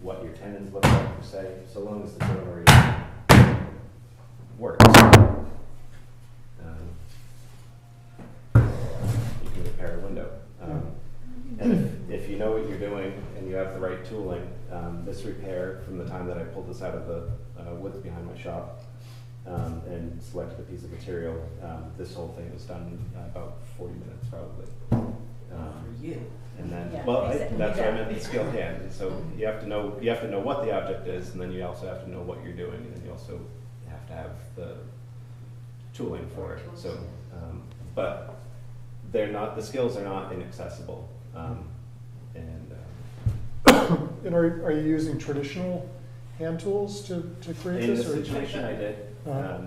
what your tendons look like, per se, so long as the joinery works. You can repair a window. And if you know what you're doing and you have the right tooling, this repair, from the time that I pulled this out of the woods behind my shop and selected a piece of material, this whole thing was done in about 40 minutes probably. For you. And then, Yeah, well, exactly. that's what I meant, the skilled hand. And so you have to know what the object is, and then you also have to know what you're doing, and then you also have to have the tooling for it. So, but the skills are not inaccessible. And are you using traditional hand tools to create in this? this or- situation, I did. Uh-huh.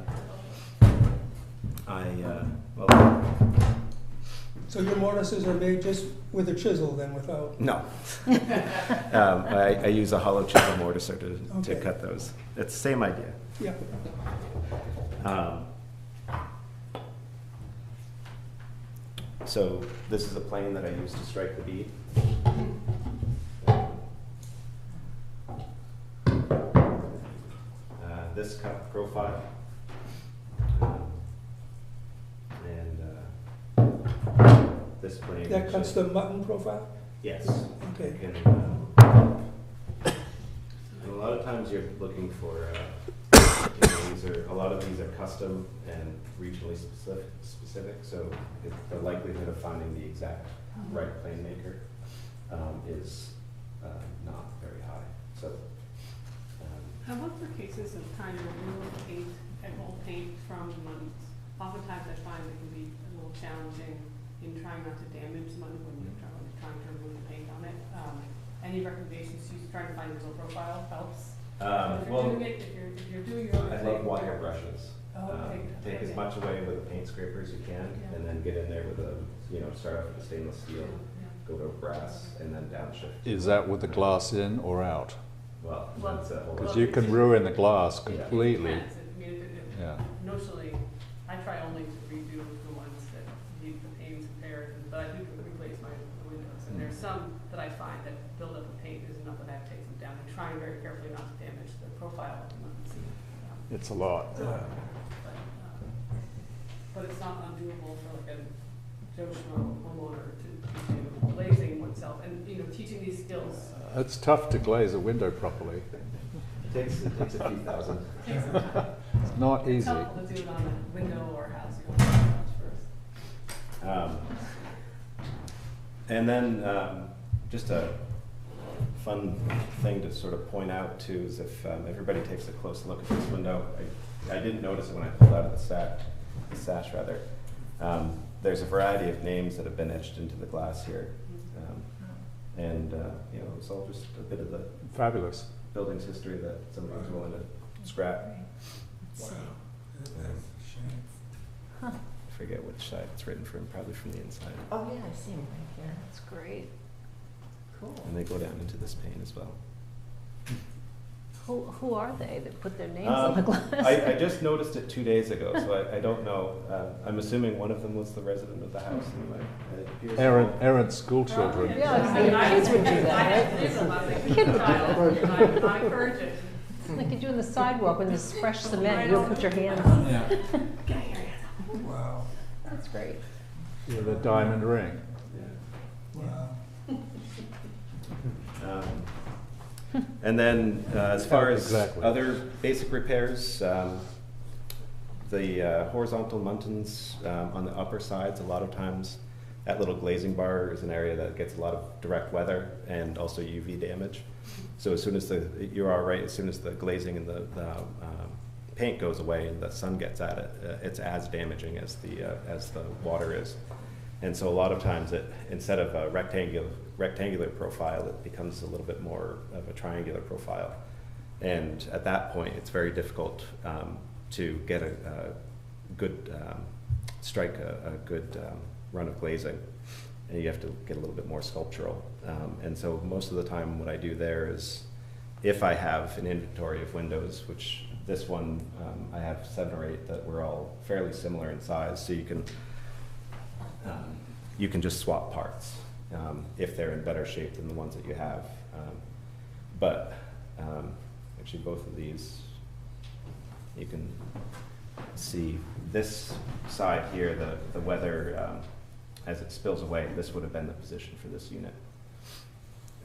Well, So your mortises are made just with a chisel, then, without? no. I use a hollow chisel mortiser to Okay. cut those. It's the same idea. Yeah. So this is a plane that I use to strike the bead. This cut profile. And this plane. That cuts actually- the mutton profile? Yes. Okay. And a lot of times you're looking for, a lot of these are custom and regionally specific, so the likelihood of finding the exact right plane maker is not very high. So, How about for cases of trying to remove paint and old paint from muttons? Oftentimes I find it can be a little challenging in trying not to damage the mutton when you're trying to remove the paint on it. Any recommendations? Trying to find your little profile helps. If you're doing it, if you're doing your own I thing, love wire brushes. Oh, okay. Take as much away with a paint scraper as you can, Yeah. and then get in there with start off with a stainless steel, Yeah. go to brass, and then downshift. Is that with the glass in or out? Well, Well, that's a whole. Because you can ruin the glass Yeah. completely. Depends. I mean, Yeah. notionally, I try only to redo the ones that need the paint repaired, but I do replace my windows. And there's some that I find that build up of paint is enough that I have to take them down. I'm trying very carefully not to damage the profile of the muttons. It's a lot. But it's not undoable for like a Joe Schmo homeowner to do glazing oneself and, teaching these skills. It's tough to glaze a window properly. It takes a few thousand. It's not It's easy. helpful to do it on a window or house, you want to do the house first. And then just a fun thing to sort of point out too is if everybody takes a close look at this window, I didn't notice it when I pulled out of the sash rather. There's a variety of names that have been etched into the glass here. And it's all just a bit of the Fabulous. building's history that somebody was willing to scrap. Wow. That's a shame. I forget which side it's written from, probably from the inside. Oh, yeah, I see them right here. That's great. Cool. And they go down into this pane as well. Who are they that put their names on the glass? I just noticed it 2 days ago, so I don't know. I'm assuming one of them was the resident of the house anyway. It appears- Errant school children. Yeah, I mean, kids would do that, right? Kid would do that. I encourage it. It's like you do in the sidewalk when there's fresh cement, you'll put your hands. Wow. That's great. With a diamond ring. Wow. And then, as far as Exactly. other basic repairs, the horizontal muntins on the upper sides, a lot of times that little glazing bar is an area that gets a lot of direct weather and also UV damage. So as soon as you're all right, as soon as the glazing and the paint goes away and the sun gets at it, it's as damaging as the water is. And so a lot of times instead of a rectangular profile, it becomes a little bit more of a triangular profile. And at that point, it's very difficult to get a good, strike a good run of glazing, and you have to get a little bit more sculptural. And so most of the time what I do there is, if I have an inventory of windows, which this one, I have 7 or 8 that were all fairly similar in size, so you can just swap parts if they're in better shape than the ones that you have. Actually both of these, you can see this side here, the weather, as it spills away, this would have been the position for this unit.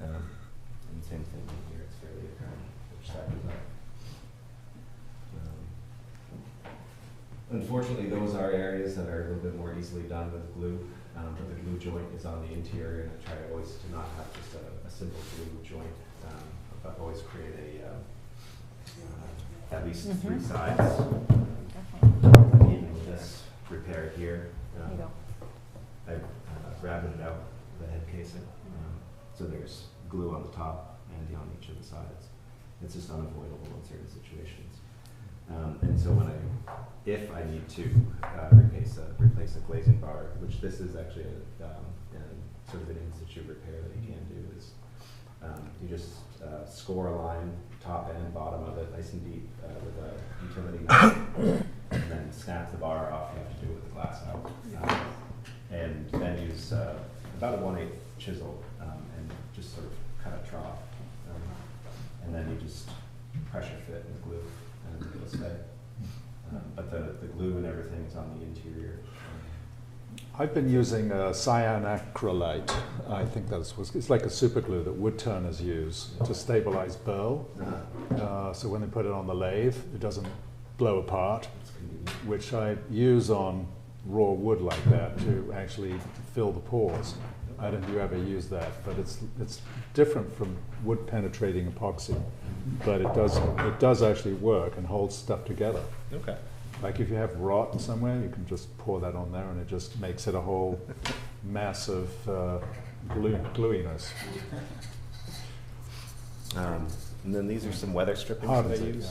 And same thing here, it's fairly apparent which side is up. Unfortunately, those are areas that are a little bit more easily done with glue, but the glue joint is on the interior, and I try always to not have just a simple glue joint. I've always create at least 3 sides. Even with this repair here, I rabbited out the head casing, so there's glue on the top and on each of the sides. It's just unavoidable in certain situations. And so if I need to replace a glazing bar, which this is actually a sort of an in-situ repair that you can do, is you just score a line, top and bottom of it, nice and deep, with a utility knife, and then snap the bar off. You have to do it with the glass out. And then use about a 1/8 chisel and just sort of cut a trough. And then you just pressure fit with glue and it'll stay. But the glue and everything is on the interior. I've been using cyanacrylate. I think it's like a super glue that wood turners use to stabilize burl. So when they put it on the lathe, it doesn't blow apart, which I use on raw wood like that to actually fill the pores. I don't know if you ever use that, but it's different from wood penetrating epoxy, but it does actually work and hold stuff together. Okay. Like if you have rot somewhere, you can just pour that on there and it just makes it a whole mass of gluiness. And then these are some weather strippings that I use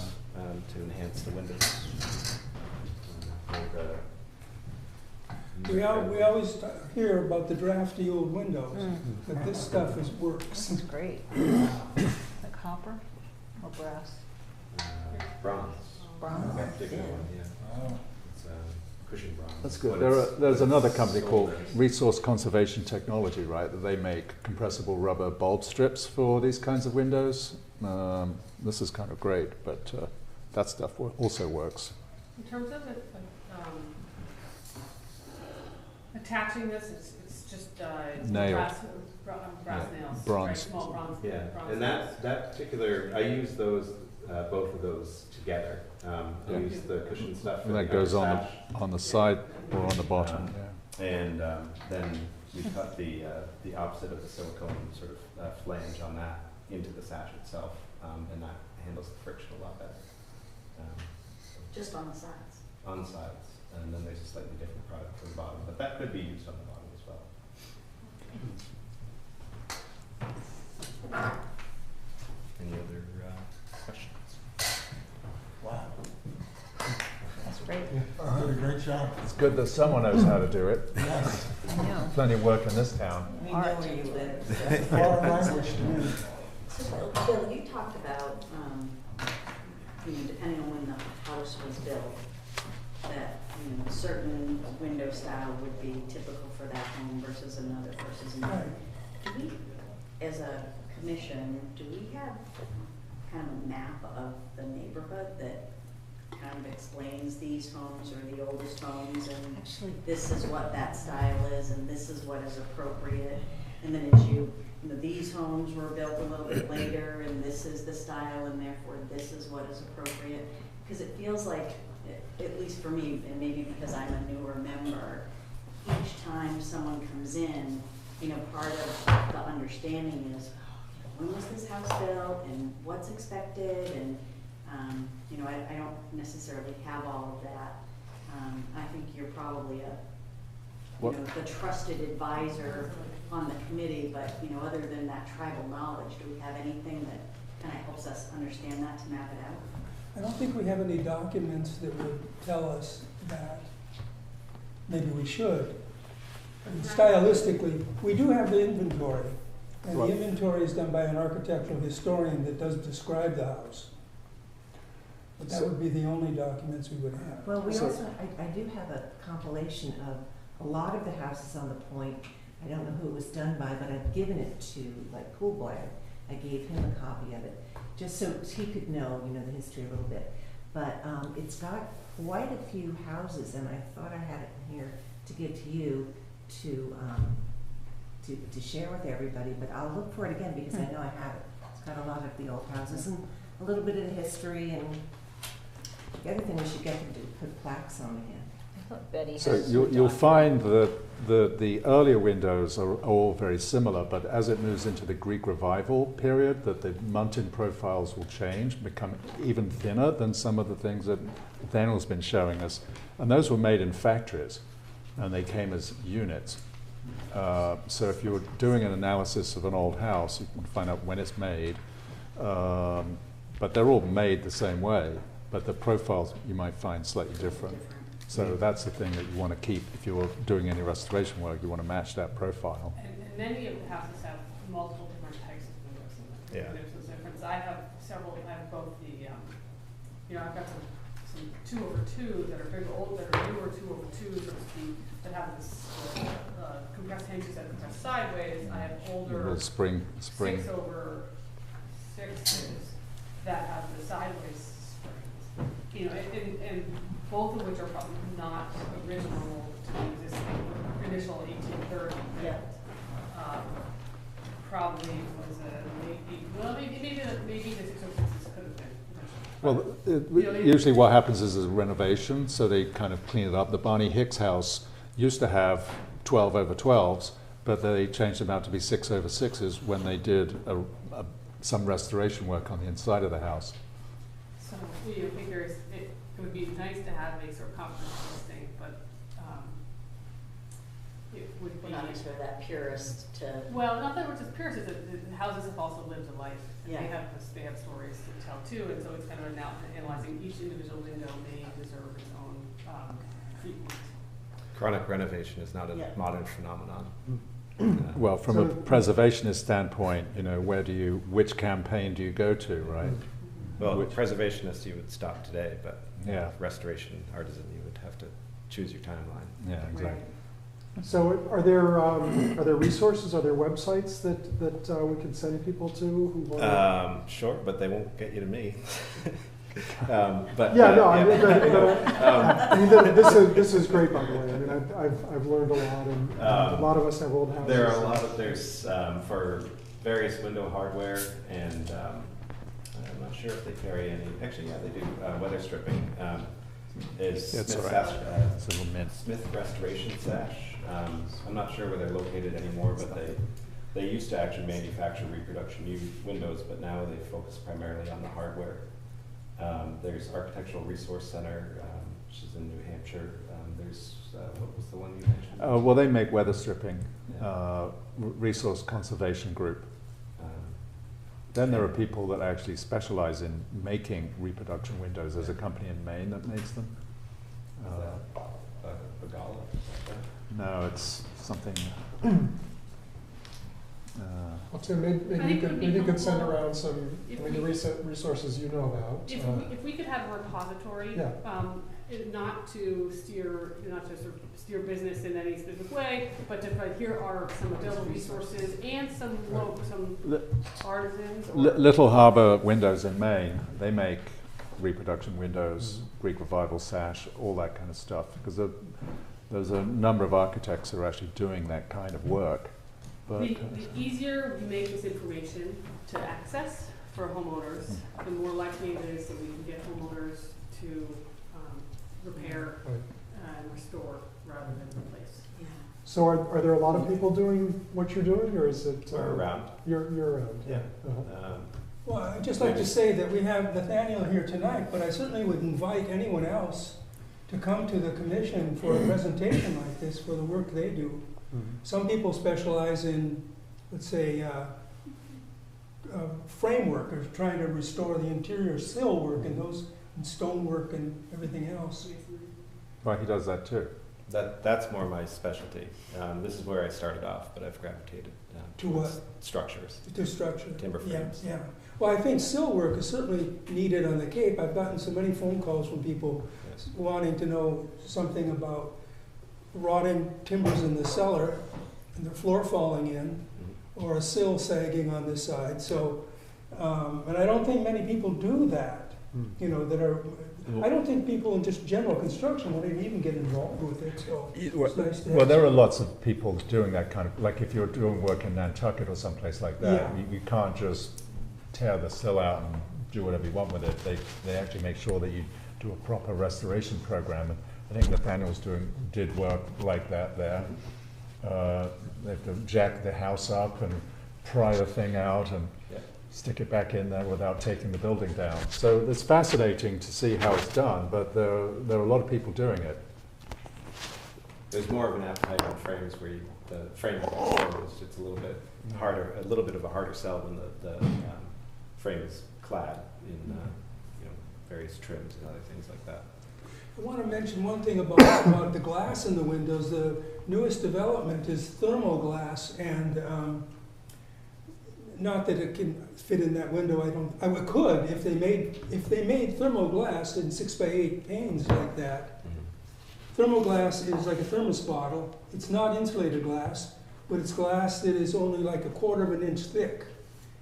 to enhance the windows. We always hear about the drafty old windows, but this stuff works. This is great. The copper or brass? Bronze. Bronze. That particular one, yeah. It's cushion bronze. That's good. There's another company called Resource Conservation Technology, right, that they make compressible rubber bulb strips for these kinds of windows. This is kind of great, but that stuff also works. In terms of attaching this, it's just Nailed. brass nails. Bronze. Right, small bronze. Yeah, bronze and nails. that particular, I use those, both of those together. I use the cushion stuff. And that goes on the side or on the bottom. And then we cut the opposite of the silicone sort of flange on that into the sash itself, and that handles the friction a lot better. Just on the sides. On the sides, and then there's a slightly different product for the bottom, but that could be used on the bottom as well. Any other questions? Wow. That's great. Did a great job. It's good that someone knows how to do it. Yes. I know. Plenty of work in this town. We know where you live. Foreign language to me. So Bill, you talked about, depending on when the house was built, that, certain window style would be typical for that home versus another. Do we, as a commission, do we have kind of a map of the neighborhood that kind of explains these homes or the oldest homes, and Actually, this is what that style is and this is what is appropriate? And then as these homes were built a little bit later and this is the style and therefore this is what is appropriate? Because it feels like, at least for me, and maybe because I'm a newer member, each time someone comes in, part of the understanding is, when was this house built and what's expected, and I don't necessarily have all of that. I think you're probably the trusted advisor on the committee, but other than that tribal knowledge, do we have anything that kind of helps us understand that, to map it out? I don't think we have any documents that would tell us that. Maybe we should. stylistically, we do have the inventory. And the Right. inventory is done by an architectural historian that does describe the house. But that would be the only documents we would have. Well, we So- also, I do have a compilation of a lot of the houses on the point. I don't know who it was done by, but I've given it to, like, Poolboy. I gave him a copy of it, just so he could know, the history a little bit. But it's got quite a few houses, and I thought I had it in here to give to you to share with everybody, but I'll look for it again because I know I have it. It's got a lot of the old houses and a little bit of the history, and the other thing we should get them to put plaques on again. I thought Betty So has you'll some find that the earlier windows are all very similar, but as it moves into the Greek Revival period, that the muntin profiles will change, become even thinner than some of the things that Daniel's been showing us. And those were made in factories, and they came as units. So if you're doing an analysis of an old house, you can find out when it's made. But they're all made the same way, but the profiles you might find slightly different. So that's the thing that you want to keep if you're doing any restoration work. You want to match that profile. And many of the houses have multiple different types of windows in them. Yeah. And there's a difference. I have several, I have both the, I've got some 2/2 that are big old, that are newer 2/2, so to speak, that have this compressed hinges that compress sideways. I have older Little spring. 6/6s that have the sideways springs. And both of which are probably not original to the existing initial 1830 build. Probably was maybe the 606s could have been. Well, usually what happens is a renovation, so they kind of clean it up. The Barney Hicks house used to have 12/12s, but they changed them out to be 6/6s when they did some restoration work on the inside of the house. So I think it would be nice to have a sort of comprehensive listing, but it would We're be. not necessarily that purist to, Well, not that we're just purists, the houses have also lived a life. And Yeah. they have stories to tell too, and so it's kind of analyzing each individual window may deserve its own treatment. Chronic renovation is not a Yeah. modern phenomenon. Well, from a preservationist standpoint, which campaign do you go to, right? Well, Which- preservationist, you would stop today, but Yeah. restoration artisan, you would have to choose your timeline. Yeah, exactly. So are there resources, are there websites that we can send people to who want Sure, but they won't get you to me. But Yeah, no, I mean, this is great, by the way. I mean, I've learned a lot, and a lot of us have old houses. There are there's for various window hardware, and I'm not sure if they carry any. Actually, yeah, they do. Weather stripping is That's Smith, all right. Sash, It's a little mint. Smith Restoration Sash. I'm not sure where they're located anymore, but they used to actually manufacture reproduction windows, but now they focus primarily on the hardware. There's Architectural Resource Center, which is in New Hampshire. There's, what was the one you mentioned? Well, they make weather stripping, resource conservation group. Then there are people that actually specialize in making reproduction windows. There's a company in Maine that makes them. Bagala? No, it's something. Well, Tim, maybe you could send around some, the resources you know about. If we could have a repository, Yeah. not to sort of steer business in any specific way, but to here are some available resources and some artisans. Little Harbour Windows in Maine, they make reproduction windows, Greek Revival sash, all that kind of stuff. Because there's a number of architects who are actually doing that kind of work. But The easier we make this information to access for homeowners, the more likely it is that we can get homeowners to repair and restore rather than replace. yeah. So are there a lot of people doing what you're doing, or is it? We're around. You're around. Yeah. Uh-huh. Well, I'd just like to say that we have Nathaniel here tonight, but I certainly would invite anyone else to come to the commission for a presentation like this for the work they do. Some people specialize in, let's say, framework, or trying to restore the interior sill work and stonework and everything else. well, he does that too. That's more my specialty. This is where I started off, but I've gravitated To towards what? structures. To structure. Timber Yeah, frames. yeah. Well, I think sill work is certainly needed on the Cape. I've gotten so many phone calls from people Yes. wanting to know something about rotting timbers in the cellar and the floor falling in, Mhm. or a sill sagging on this side. So, and I don't think many people do that, you know, that are, I don't think people in just general construction would even get involved with it, so it's nice to have. Well, there are lots of people doing that kind of, like if you're doing work in Nantucket or someplace like that, Yeah. you can't just tear the sill out and do whatever you want with it. They actually make sure that you do a proper restoration program. And I think Nathaniel's did work like that there. They have to jack the house up and pry the thing out and Yeah. stick it back in there without taking the building down. So it's fascinating to see how it's done, but there are a lot of people doing it. There's more of an appetite on frames where the frame is exposed. It's a little bit harder, a little bit of a harder sell when the frame is clad in various trims and other things like that. I want to mention one thing about the glass in the windows. The newest development is thermoglass, and not that it can fit in that window. It could if they made thermoglass in 6x8 panes like that. Thermoglass is like a thermos bottle. It's not insulated glass, but it's glass that is only like 1/4 of an inch thick.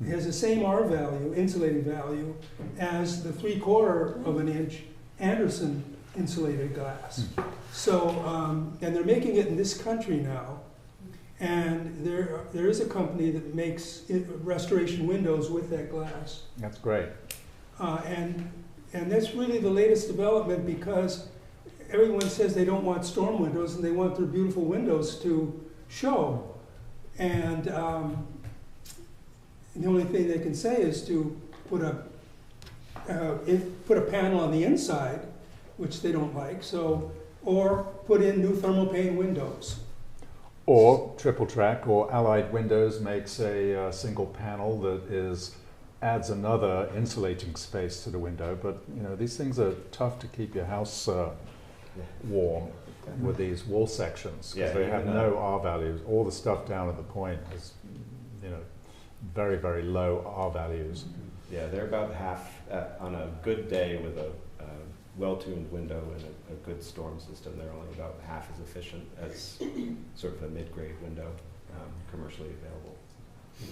It has the same R value, insulating value, as the 3/4 of an inch Anderson insulated glass. So, and they're making it in this country now. And there is a company that makes restoration windows with that glass. That's great. And that's really the latest development, because everyone says they don't want storm windows and they want their beautiful windows to show. And the only thing they can say is to put a panel on the inside, which they don't like, or put in new thermal pane windows. Or Triple Track or Allied Windows makes a single panel that adds another insulating space to the window. But these things are tough to keep your house warm with these wall sections, because they have no R values. All the stuff down at the point is, very, very low R values. Yeah, they're about half on a good day with a well-tuned window and a good storm system. They're only about half as efficient as sort of a mid-grade window commercially available.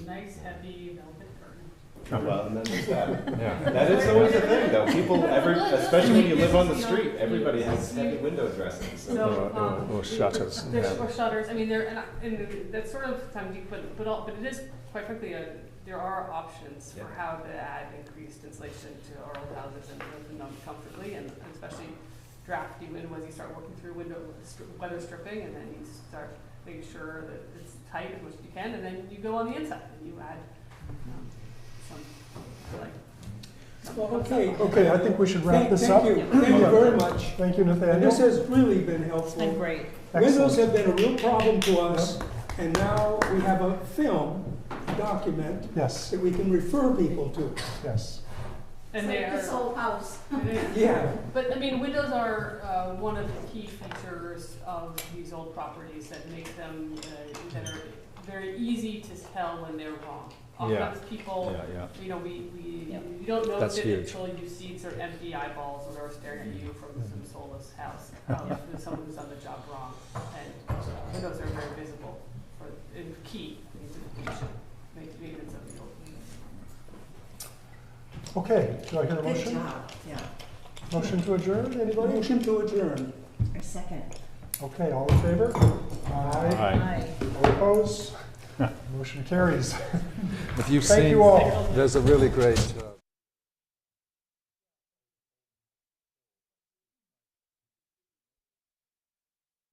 Nice heavy velvet curtain. Well, and then there's that. Yeah. That is always a thing, though. People, especially when you live on the street, everybody has heavy window dressing. So, or shutters. Or shutters. I mean, and that's sort of tongue deep, but it is quite frankly there are options for how to add increased insulation to our old houses and live in them comfortably, and especially drafty window as you start working through weather stripping, and then you start making sure that it's tight as much as you can, and then you go on the inside and you add Okay, I think we should wrap this up. Thank you very much. Thank you, And Nathaniel. this has really been helpful. It's been great. Windows have been a real problem to us, and now we have a film, a document, Yes, that we can refer people to. yes. And they are. whole house. Yeah. But I mean, windows are one of the key features of these old properties that make them that are very easy to tell when they're wrong. Oftentimes people, we don't know That's it huge. until you see sort of empty eyeballs when they're staring at you from some soulless house. Someone who's done the job wrong. And windows are very visible and key to the maintenance of the old windows. Okay, do I hear a Good motion? job, yeah. Motion to adjourn, anybody? Motion to adjourn. A second. Okay, all in favor? Aye. Hi. All opposed? Motion carries. If you've Thank seen, you all. there's a really great